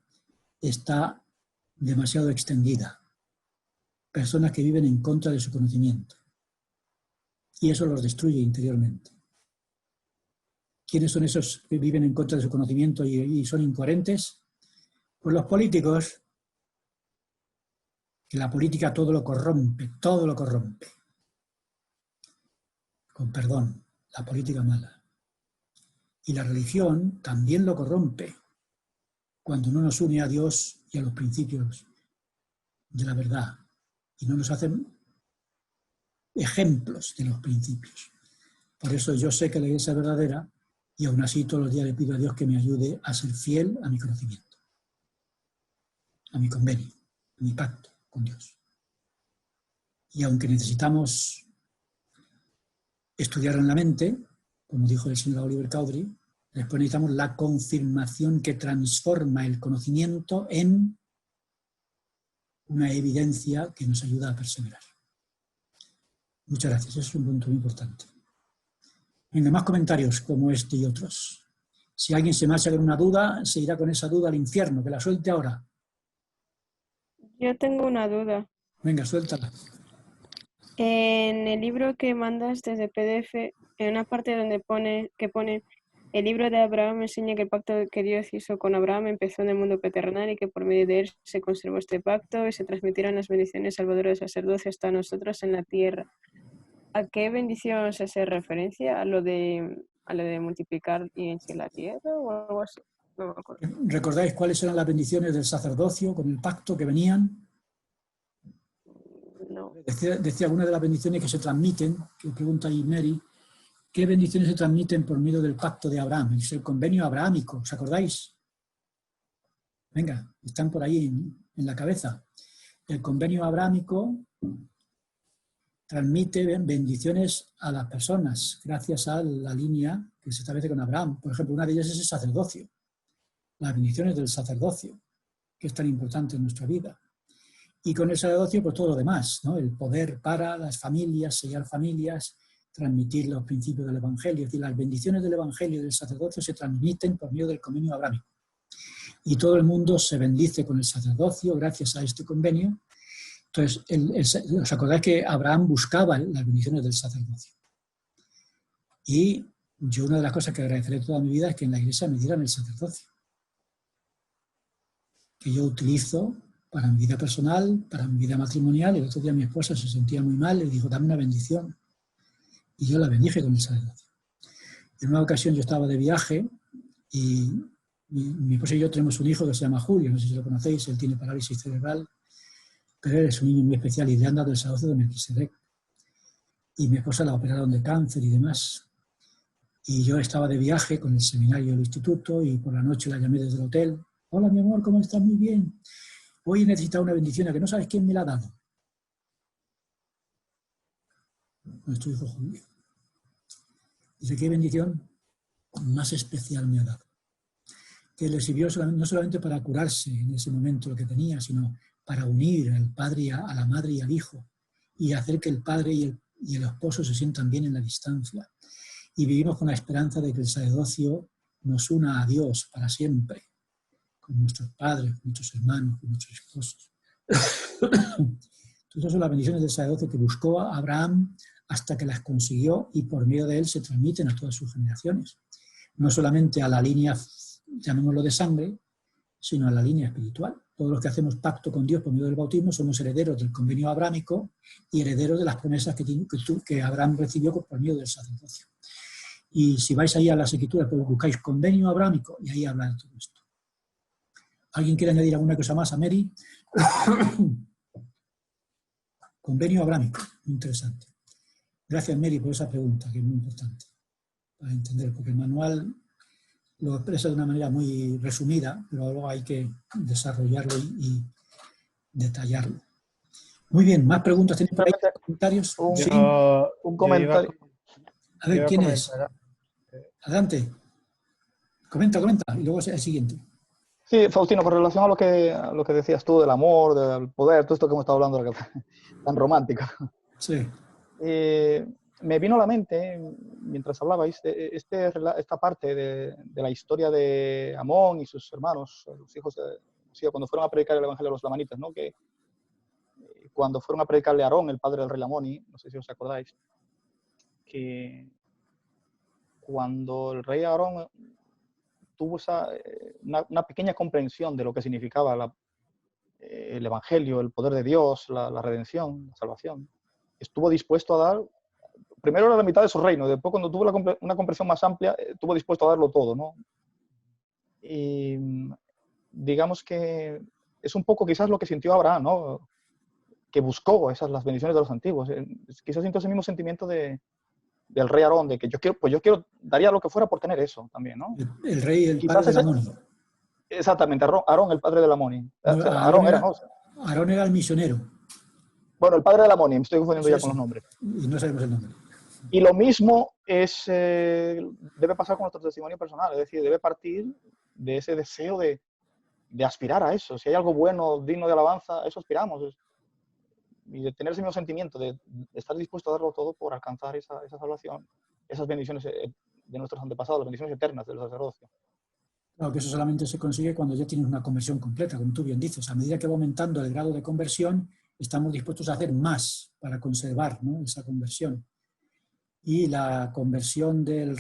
está demasiado extendida. Personas que viven en contra de su conocimiento. Y eso los destruye interiormente. ¿Quiénes son esos que viven en contra de su conocimiento y son incoherentes? Pues los políticos, que la política todo lo corrompe, todo lo corrompe. Con perdón, la política mala. Y la religión también lo corrompe, cuando no nos une a Dios y a los principios de la verdad, y no nos hacen ejemplos de los principios. Por eso yo sé que la iglesia es verdadera y aún así todos los días le pido a Dios que me ayude a ser fiel a mi conocimiento, a mi convenio, a mi pacto con Dios. Y aunque necesitamos estudiar en la mente, como dijo el señor Oliver Cowdery, Después necesitamos la confirmación que transforma el conocimiento en una evidencia que nos ayuda a perseverar. Muchas gracias, eso es un punto muy importante. Venga, más comentarios como este y otros. Si alguien se marcha con una duda, se irá con esa duda al infierno, que la suelte ahora. Yo tengo una duda. Venga, suéltala. En el libro que mandas desde PDF, en una parte donde pone el libro de Abraham enseña que el pacto que Dios hizo con Abraham empezó en el mundo paternal y que por medio de él se conservó este pacto y se transmitieron las bendiciones salvadoras del sacerdocio hasta nosotros en la tierra. ¿A qué bendición se hace referencia? ¿A lo de multiplicar y henchir la tierra o algo así? No me acuerdo. ¿Recordáis cuáles eran las bendiciones del sacerdocio con el pacto que venían? No. Decía algunas de las bendiciones que se transmiten, que pregunta ahí Mary, ¿qué bendiciones se transmiten por medio del pacto de Abraham? Es el convenio abrahámico, ¿os acordáis? Venga, están por ahí en la cabeza. El convenio abrahámico transmite bendiciones a las personas gracias a la línea que se establece con Abraham. Por ejemplo, una de ellas es el sacerdocio, las bendiciones del sacerdocio, que es tan importante en nuestra vida. Y con el sacerdocio, pues todo lo demás, ¿no? El poder para las familias, sellar familias, transmitir los principios del Evangelio. Es decir, las bendiciones del Evangelio y del sacerdocio se transmiten por medio del convenio abrahámico. Y todo el mundo se bendice con el sacerdocio gracias a este convenio. Entonces, ¿os acordáis que Abraham buscaba las bendiciones del sacerdocio? Y yo una de las cosas que agradeceré toda mi vida es que en la iglesia me dieran el sacerdocio. Que yo utilizo para mi vida personal, para mi vida matrimonial. El otro día mi esposa se sentía muy mal, le dijo, dame una bendición. Y yo la bendije con el sacerdocio. En una ocasión yo estaba de viaje y mi esposa y yo tenemos un hijo que se llama Julio, no sé si lo conocéis, él tiene parálisis cerebral, pero él es un niño muy especial y le han dado el sacerdocio de Melquisedec. Y mi esposa la operaron de cáncer y demás. Y yo estaba de viaje con el seminario del instituto y por la noche la llamé desde el hotel. Hola, mi amor, ¿cómo estás? Muy bien. Hoy he necesitado una bendición, a que no sabes quién me la ha dado. Nuestro hijo Julio. Dice, ¿qué bendición más especial me ha dado? Que le sirvió no solamente para curarse en ese momento lo que tenía, sino para unir al padre, a la madre y al hijo, y hacer que el padre y el esposo se sientan bien en la distancia. Y vivimos con la esperanza de que el sacerdocio nos una a Dios para siempre, con nuestros padres, con nuestros hermanos, con nuestros esposos. Entonces son las bendiciones del sacerdocio que buscó a Abraham hasta que las consiguió y por medio de él se transmiten a todas sus generaciones. No solamente a la línea, llamémoslo de sangre, sino a la línea espiritual. Todos los que hacemos pacto con Dios por medio del bautismo somos herederos del convenio abrámico y herederos de las promesas que Abraham recibió por medio del sacerdocio. Y si vais ahí a las escrituras, pues buscáis convenio abrámico y ahí habla de todo esto. ¿Alguien quiere añadir alguna cosa más a Mary? Convenio abrámico, muy interesante. Gracias, Mary, por esa pregunta, que es muy importante para entender, porque el manual lo expresa de una manera muy resumida, pero luego hay que desarrollarlo y detallarlo. Muy bien, ¿más preguntas? ¿Tenéis por ahí comentarios? ¿Sí? Un comentario. A ver, ¿quién es? Adelante. Comenta, y luego el siguiente. Sí, Faustino, con relación a lo que decías tú del amor, del poder, todo esto que hemos estado hablando, tan romántico. Sí. Me vino a la mente, mientras hablabais, esta parte de la historia de Amón y sus hermanos, los hijos de cuando fueron a predicar el Evangelio a los lamanitas, ¿no? Que cuando fueron a predicarle a Aarón, el padre del rey Lamoni, no sé si os acordáis, que cuando el rey Aarón tuvo una pequeña comprensión de lo que significaba el Evangelio, el poder de Dios, la redención, la salvación, estuvo dispuesto a dar, primero era la mitad de su reino, después cuando tuvo una comprensión más amplia, estuvo dispuesto a darlo todo, ¿no? Y digamos que es un poco quizás lo que sintió Abraham, ¿no? Que buscó las bendiciones de los antiguos. Quizás sintió ese mismo sentimiento del rey Aarón, de que yo quiero, daría lo que fuera por tener eso también, ¿no? El rey, el padre de Lamoni. Exactamente, Aarón, el padre de Lamoni. Aarón era el misionero. Bueno, el padre de Lamoni, me estoy confundiendo ya con los nombres. Y no sabemos el nombre. Y lo mismo debe pasar con nuestro testimonio personal, es decir, debe partir de ese deseo de aspirar a eso. Si hay algo bueno, digno de alabanza, a eso aspiramos. Y de tener ese mismo sentimiento, de estar dispuesto a darlo todo por alcanzar esa salvación, esas bendiciones de nuestros antepasados, las bendiciones eternas del sacerdocio. Claro que eso solamente se consigue cuando ya tienes una conversión completa, como tú bien dices. A medida que va aumentando el grado de conversión, estamos dispuestos a hacer más para conservar, ¿no?, esa conversión. Y la conversión del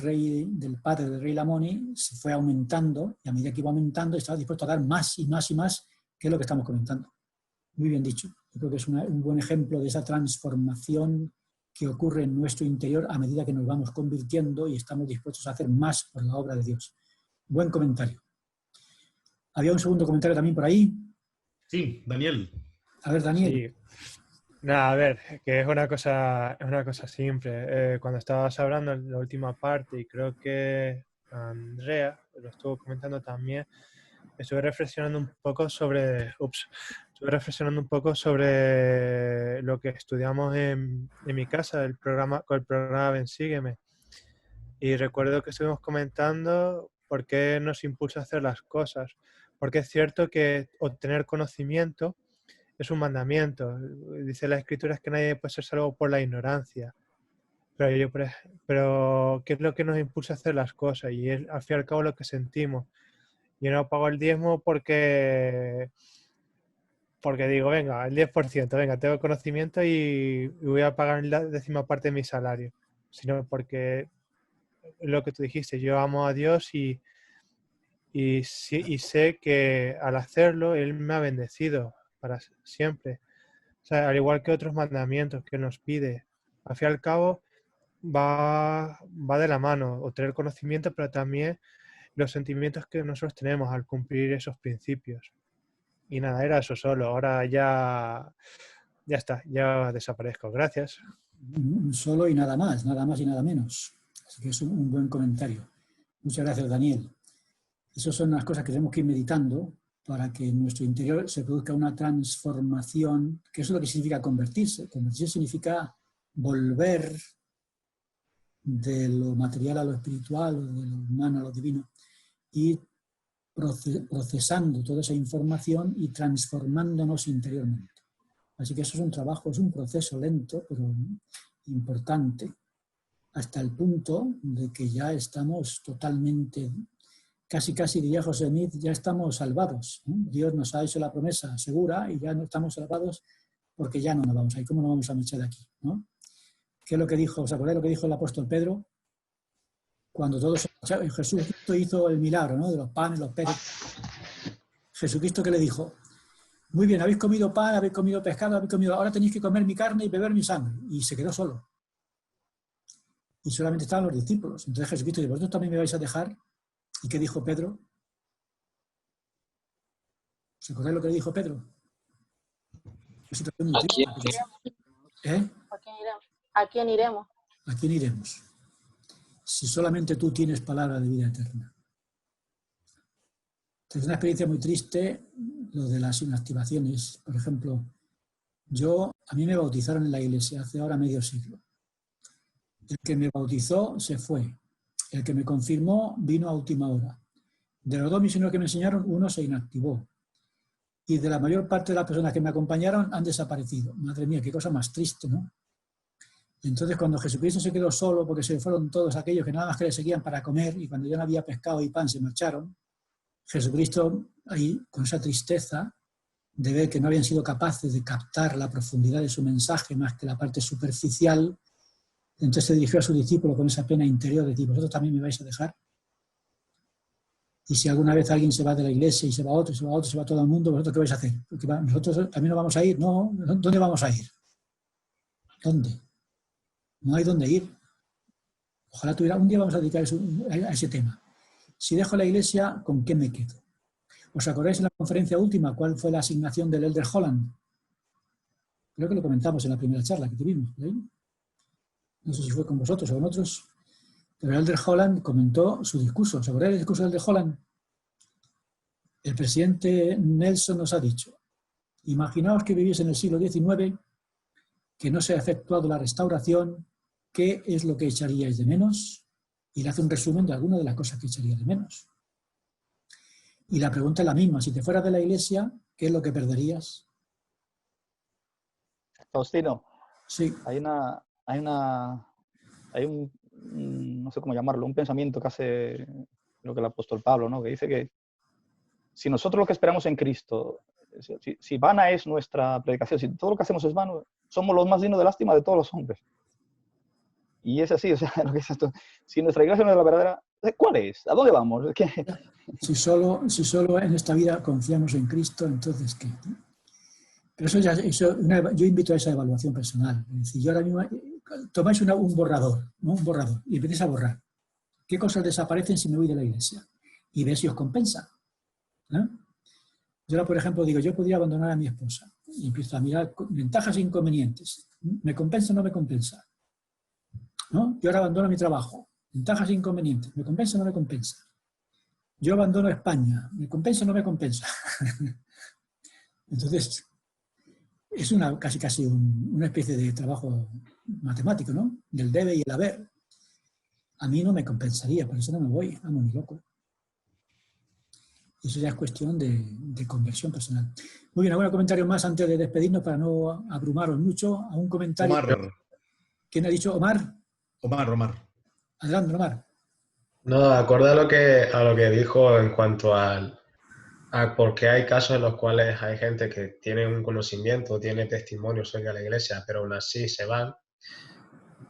padre del rey Lamoni se fue aumentando, y a medida que iba aumentando estaba dispuesto a dar más y más y más, que es lo que estamos comentando. Muy bien dicho. Yo creo que es un buen ejemplo de esa transformación que ocurre en nuestro interior a medida que nos vamos convirtiendo y estamos dispuestos a hacer más por la obra de Dios. Buen comentario. ¿Había un segundo comentario también por ahí? Sí, Daniel. A ver, Daniel. Sí. Nada, a ver, que es una cosa simple. Cuando estabas hablando en la última parte, y creo que Andrea lo estuvo comentando también, estuve reflexionando un poco sobre lo que estudiamos en mi casa, con el programa Ven Sígueme. Y recuerdo que estuvimos comentando por qué nos impulsa a hacer las cosas. Porque es cierto que obtener conocimiento es un mandamiento. Dice la Escritura que nadie puede ser salvo por la ignorancia. Pero ¿qué es lo que nos impulsa a hacer las cosas? Y es al fin y al cabo lo que sentimos. Yo no pago el diezmo porque digo, venga, el 10%, venga, tengo conocimiento y voy a pagar la 10ª parte de mi salario. Sino porque lo que tú dijiste, yo amo a Dios y sé que al hacerlo Él me ha bendecido para siempre. O sea, al igual que otros mandamientos que nos pide. Al fin y al cabo va de la mano, obtener conocimiento, pero también los sentimientos que nosotros tenemos al cumplir esos principios. Y nada, era eso solo. Ahora ya está, ya desaparezco. Gracias. Solo y nada más y nada menos. Así que es un buen comentario. Muchas gracias, Daniel. Esas son las cosas que tenemos que ir meditando para que en nuestro interior se produzca una transformación, que eso es lo que significa convertirse. Convertirse significa volver de lo material a lo espiritual, o de lo humano a lo divino, y procesando toda esa información y transformándonos interiormente. Así que eso es un trabajo, es un proceso lento, pero importante, hasta el punto de que ya estamos totalmente, casi diría José Smith, ya estamos salvados, ¿no? Dios nos ha hecho la promesa segura y ya no estamos salvados porque ya no nos vamos a ir. ¿Cómo nos vamos a marchar de aquí, ¿no? ¿Qué es lo que dijo? ¿Os acordáis lo que dijo el apóstol Pedro? Cuando todos, Jesucristo hizo el milagro, ¿no?, de los panes, los peces. Jesucristo, ¿qué le dijo? Muy bien, habéis comido pan, habéis comido pescado, ahora tenéis que comer mi carne y beber mi sangre. Y se quedó solo. Y solamente estaban los discípulos. Entonces Jesucristo dijo, ¿vosotros también me vais a dejar? ¿Y qué dijo Pedro? ¿Se acordáis lo que le dijo Pedro? ¿Eh? ¿A quién iremos? ¿A quién iremos? Si solamente tú tienes palabra de vida eterna. Es una experiencia muy triste lo de las inactivaciones. Por ejemplo, a mí me bautizaron en la iglesia hace ahora medio siglo. El que me bautizó se fue. El que me confirmó vino a última hora. De los 2 misioneros que me enseñaron, uno se inactivó. Y de la mayor parte de las personas que me acompañaron han desaparecido. Madre mía, qué cosa más triste, ¿no? Entonces, cuando Jesucristo se quedó solo, porque se fueron todos aquellos que nada más que le seguían para comer, y cuando ya no había pescado y pan se marcharon, Jesucristo, ahí, con esa tristeza de ver que no habían sido capaces de captar la profundidad de su mensaje más que la parte superficial, entonces se dirigió a sus discípulos con esa pena interior de decir, ¿vosotros también me vais a dejar? Y si alguna vez alguien se va de la iglesia y se va otro, se va todo el mundo, ¿vosotros qué vais a hacer? Porque nosotros también nos vamos a ir. No, ¿dónde vamos a ir? ¿Dónde? No hay dónde ir. Ojalá tuviera, un día vamos a dedicar a ese tema. Si dejo la iglesia, ¿con qué me quedo? ¿Os acordáis en la conferencia última cuál fue la asignación del Elder Holland? Creo que lo comentamos en la primera charla que tuvimos. ¿Eh? No sé si fue con vosotros o con otros. Pero el Elder Holland comentó su discurso. ¿Os acordáis del discurso del Elder Holland? El presidente Nelson nos ha dicho, imaginaos que vivís en el siglo XIX, que no se ha efectuado la restauración, ¿qué es lo que echaríais de menos? Y le hace un resumen de algunas de las cosas que echaría de menos. Y la pregunta es la misma, si te fueras de la iglesia, ¿qué es lo que perderías? Faustino, sí. Hay un, no sé cómo llamarlo, un pensamiento que hace lo que el apóstol Pablo, ¿no? Que dice que si nosotros lo que esperamos en Cristo, si vana es nuestra predicación, si todo lo que hacemos es vano, somos los más dignos de lástima de todos los hombres. Y es así, o sea, lo que es esto. Si nuestra iglesia no es la verdadera, ¿cuál es? ¿A dónde vamos? ¿Qué? Si solo en esta vida confiamos en Cristo, entonces ¿qué? Pero yo invito a esa evaluación personal. Es decir, yo ahora mismo tomáis un borrador, ¿no? Un borrador, y empezáis a borrar. ¿Qué cosas desaparecen si me voy de la iglesia? Y ver si os compensa, ¿no? Yo ahora, por ejemplo, digo, yo podría abandonar a mi esposa. Y empiezo a mirar ventajas e inconvenientes. ¿Me compensa o no me compensa? ¿No? Yo ahora abandono mi trabajo. Ventajas e inconvenientes. ¿Me compensa o no me compensa? Yo abandono España. ¿Me compensa o no me compensa? Entonces, es casi una especie de trabajo matemático, ¿no? Del debe y el haber. A mí no me compensaría, por eso no me voy. Vamos, ni loco. Eso ya es cuestión de conversión personal. Muy bien, ¿algún comentario más antes de despedirnos para no abrumaros mucho? ¿A un comentario? Omar. ¿Quién ha dicho? ¿Omar? Omar. Adelante, Omar. No, acorde a lo que dijo en cuanto a porque hay casos en los cuales hay gente que tiene un conocimiento, tiene testimonio cerca de la iglesia, pero aún así se van.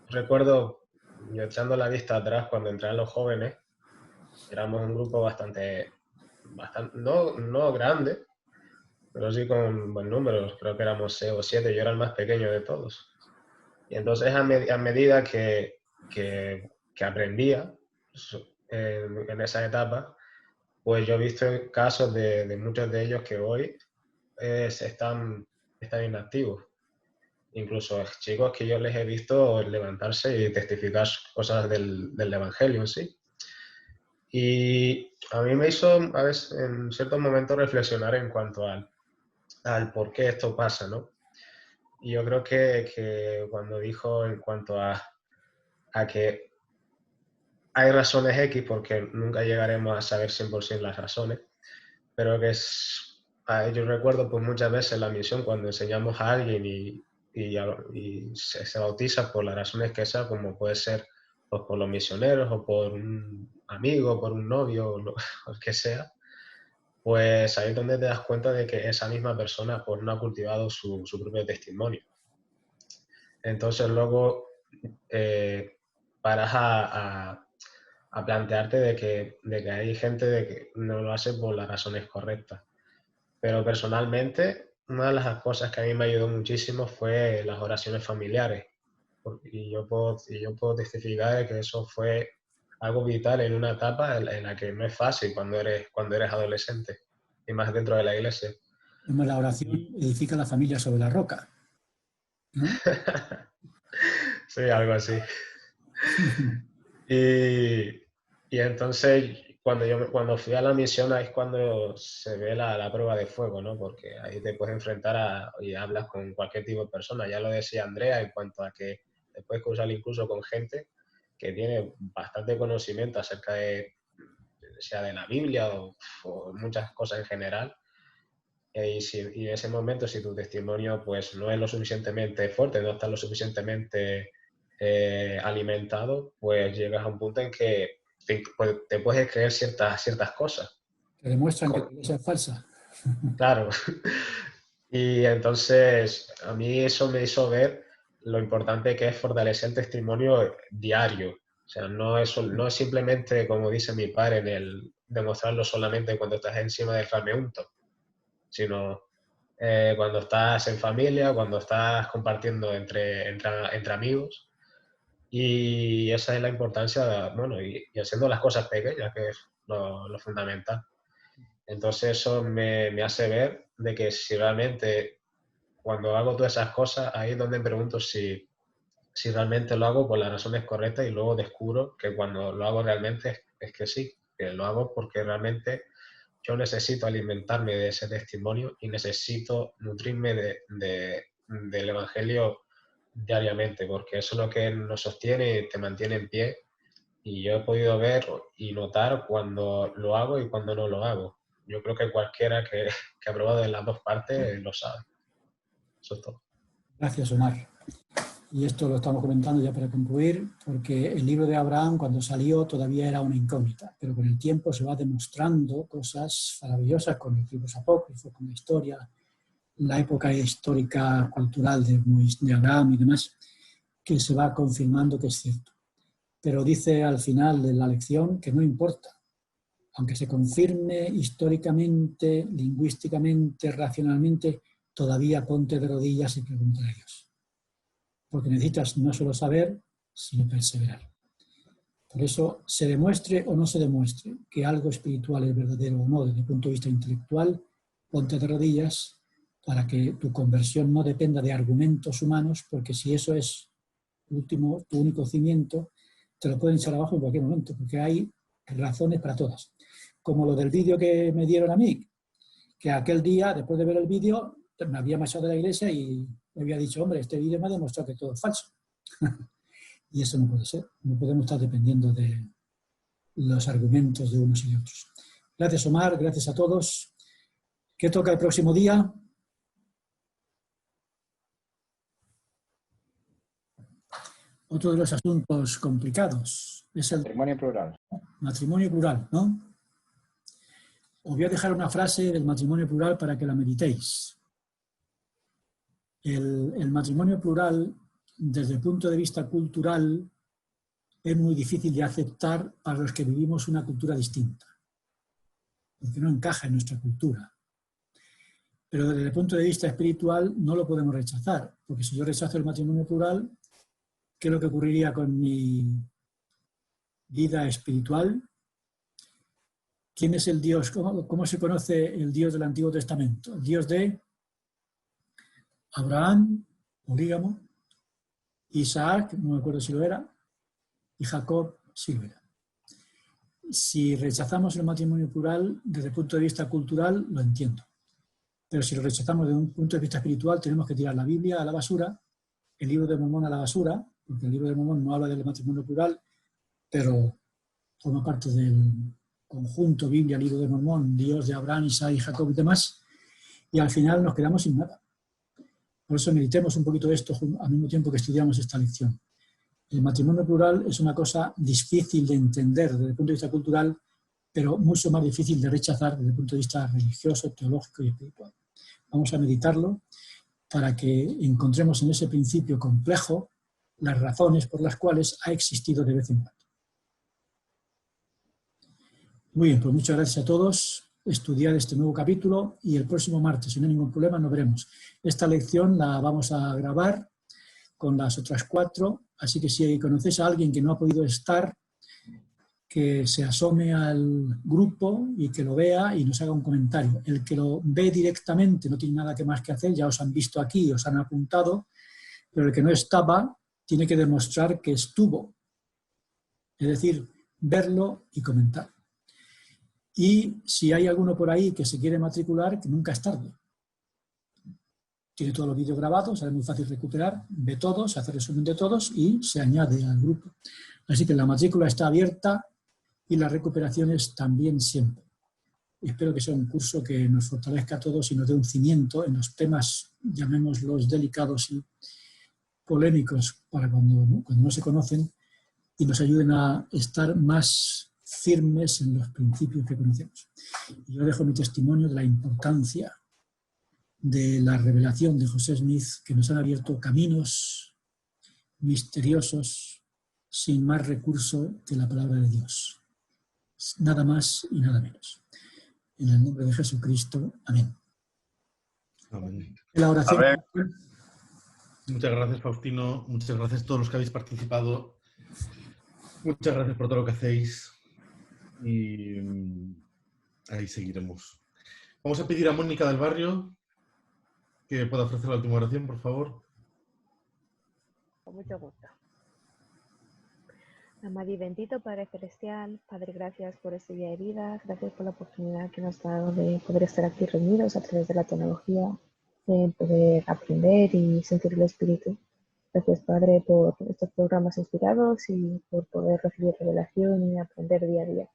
Recuerdo, yo echando la vista atrás, cuando entraron los jóvenes, éramos un grupo bastante no grande, pero sí con buen número, creo que éramos 6 o 7, yo era el más pequeño de todos. Y entonces a medida que aprendía en esa etapa, pues yo he visto casos de muchos de ellos que hoy están inactivos. Incluso chicos que yo les he visto levantarse y testificar cosas del Evangelio en sí. Y a mí me hizo, a veces, en ciertos momentos, reflexionar en cuanto al por qué esto pasa, ¿no? Y yo creo que cuando dijo en cuanto a que hay razones X, porque nunca llegaremos a saber 100% las razones, pero que yo recuerdo pues muchas veces la misión cuando enseñamos a alguien y se bautiza por las razones que sea, como puede ser pues, por los misioneros o por un amigo, por un novio o lo que sea, pues ahí es donde te das cuenta de que esa misma persona pues, no ha cultivado su propio testimonio. Entonces luego paras a plantearte de que hay gente de que no lo hace por las razones correctas. Pero personalmente, una de las cosas que a mí me ayudó muchísimo fue las oraciones familiares. Y yo puedo testificar de que eso fue algo vital en una etapa en la que no es fácil cuando eres adolescente, y más dentro de la iglesia. La oración edifica la familia sobre la roca, ¿no? Sí, algo así. Y entonces, cuando fui a la misión, ahí es cuando se ve la prueba de fuego, ¿no? Porque ahí te puedes enfrentar y hablas con cualquier tipo de persona. Ya lo decía Andrea en cuanto a que te puedes cruzar incluso con gente que tiene bastante conocimiento acerca sea de la Biblia o muchas cosas en general. Y en ese momento, si tu testimonio pues, no es lo suficientemente fuerte, no está lo suficientemente alimentado, pues llegas a un punto en que te puedes creer ciertas cosas. Que demuestran que la iglesia es falsa. Claro. Y entonces a mí eso me hizo ver lo importante que es fortalecer el testimonio diario. O sea, no es simplemente, como dice mi padre, en el demostrarlo solamente cuando estás encima del calmeunto, sino cuando estás en familia, cuando estás compartiendo entre amigos. Y esa es la importancia, bueno, y haciendo las cosas pequeñas, que es lo fundamental. Entonces eso me hace ver de que si realmente cuando hago todas esas cosas, ahí es donde me pregunto si realmente lo hago por las razones correctas, y luego descubro que cuando lo hago realmente es que sí, que lo hago porque realmente yo necesito alimentarme de ese testimonio y necesito nutrirme del Evangelio diariamente, porque eso es lo que nos sostiene y te mantiene en pie. Y yo he podido ver y notar cuando lo hago y cuando no lo hago. Yo creo que cualquiera que ha probado en las dos partes lo sabe. Eso es todo. Gracias, Omar. Y esto lo estamos comentando ya para concluir, porque el libro de Abraham cuando salió todavía era una incógnita, pero con el tiempo se va demostrando cosas maravillosas con los libros apócrifos, con la historia, la época histórica, cultural de Abraham y demás, que se va confirmando que es cierto. Pero dice al final de la lección que no importa, aunque se confirme históricamente, lingüísticamente, racionalmente, todavía ponte de rodillas y pregúntale a Dios. Porque necesitas no solo saber, sino perseverar. Por eso, se demuestre o no se demuestre que algo espiritual es verdadero o no desde el punto de vista intelectual, ponte de rodillas para que tu conversión no dependa de argumentos humanos, porque si eso es tu único cimiento, te lo pueden echar abajo en cualquier momento, porque hay razones para todas. Como lo del vídeo que me dieron a mí, que aquel día, después de ver el vídeo, me había marchado de la iglesia y me había dicho, hombre, este vídeo me ha demostrado que todo es falso. Y eso no puede ser. No podemos estar dependiendo de los argumentos de unos y de otros. Gracias, Omar. Gracias a todos. ¿Qué toca el próximo día? Otro de los asuntos complicados es el matrimonio plural. Matrimonio plural, ¿no? Os voy a dejar una frase del matrimonio plural para que la meditéis. El matrimonio plural, desde el punto de vista cultural, es muy difícil de aceptar para los que vivimos una cultura distinta, porque no encaja en nuestra cultura. Pero desde el punto de vista espiritual no lo podemos rechazar, porque si yo rechazo el matrimonio plural, ¿qué es lo que ocurriría con mi vida espiritual? ¿Quién es el Dios? ¿Cómo se conoce el Dios del Antiguo Testamento? El Dios de Abraham, polígamo, Isaac, no me acuerdo si lo era, y Jacob, sí lo era. Si rechazamos el matrimonio plural desde el punto de vista cultural, lo entiendo. Pero si lo rechazamos desde un punto de vista espiritual, tenemos que tirar la Biblia a la basura, el libro de Mormón a la basura, porque el libro de Mormón no habla del matrimonio plural, pero forma parte del conjunto Biblia, libro de Mormón, Dios de Abraham, Isaac y Jacob y demás, y al final nos quedamos sin nada. Por eso meditemos un poquito esto al mismo tiempo que estudiamos esta lección. El matrimonio plural es una cosa difícil de entender desde el punto de vista cultural, pero mucho más difícil de rechazar desde el punto de vista religioso, teológico y espiritual. Vamos a meditarlo para que encontremos en ese principio complejo las razones por las cuales ha existido de vez en cuando. Muy bien, pues muchas gracias a todos. Estudiar este nuevo capítulo y el próximo martes, si no hay ningún problema, nos veremos. Esta lección la vamos a grabar con las otras 4, así que si conocéis a alguien que no ha podido estar, que se asome al grupo y que lo vea y nos haga un comentario. El que lo ve directamente no tiene nada más que hacer, ya os han visto aquí, os han apuntado, pero el que no estaba tiene que demostrar que estuvo, es decir, verlo y comentar. Y si hay alguno por ahí que se quiere matricular, que nunca es tarde. Tiene todos los vídeos grabados, es muy fácil recuperar, ve todos, hace resumen de todos y se añade al grupo. Así que la matrícula está abierta y las recuperaciones también siempre. Espero que sea un curso que nos fortalezca a todos y nos dé un cimiento en los temas, llamémoslos delicados y polémicos para cuando no se conocen y nos ayuden a estar más firmes en los principios que conocemos. Yo dejo mi testimonio de la importancia de la revelación de José Smith, que nos han abierto caminos misteriosos sin más recurso que la palabra de Dios. Nada más y nada menos. En el nombre de Jesucristo. Amén. Amén. La oración. Muchas gracias, Faustino. Muchas gracias a todos los que habéis participado. Muchas gracias por todo lo que hacéis. Y ahí seguiremos. Vamos a pedir a Mónica del Barrio que pueda ofrecer la última oración, por favor. Con mucho gusto. Amado y bendito Padre Celestial, Padre, gracias por este día de vida, gracias por la oportunidad que nos has dado de poder estar aquí reunidos a través de la tecnología, de poder aprender y sentir el Espíritu. Gracias, Padre, por estos programas inspirados y por poder recibir revelación y aprender día a día.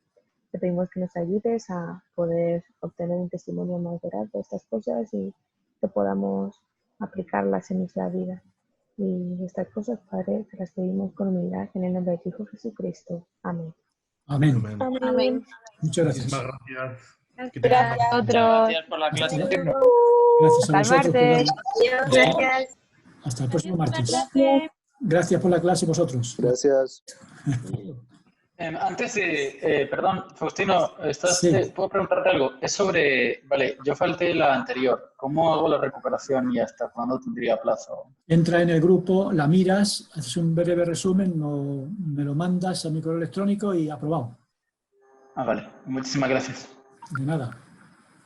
Te pedimos que nos ayudes a poder obtener un testimonio más veraz de estas cosas y que podamos aplicarlas en nuestra vida. Y estas cosas, Padre, te las pedimos con humildad en el nombre de tu Hijo Jesucristo. Amén. Amén. Amén. Muchas gracias. Muchísimas gracias. Que Gracias. tengas Otro. Gracias por la clase. Gracias a Hasta el vosotros. por martes. Gracias. Hasta el próximo martes. Gracias. Gracias por la clase vosotros. Gracias. Antes de, perdón, Faustino, Sí. ¿puedo preguntarte algo? Es sobre, vale, yo falté la anterior. ¿Cómo hago la recuperación y hasta cuándo tendría plazo? Entra en el grupo, la miras, haces un breve resumen, me lo mandas a mi correo electrónico y aprobado. Ah, vale. Muchísimas gracias. De nada.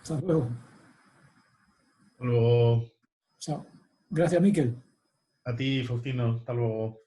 Hasta luego. Hasta luego. Chao. Gracias, Miquel. A ti, Faustino. Hasta luego.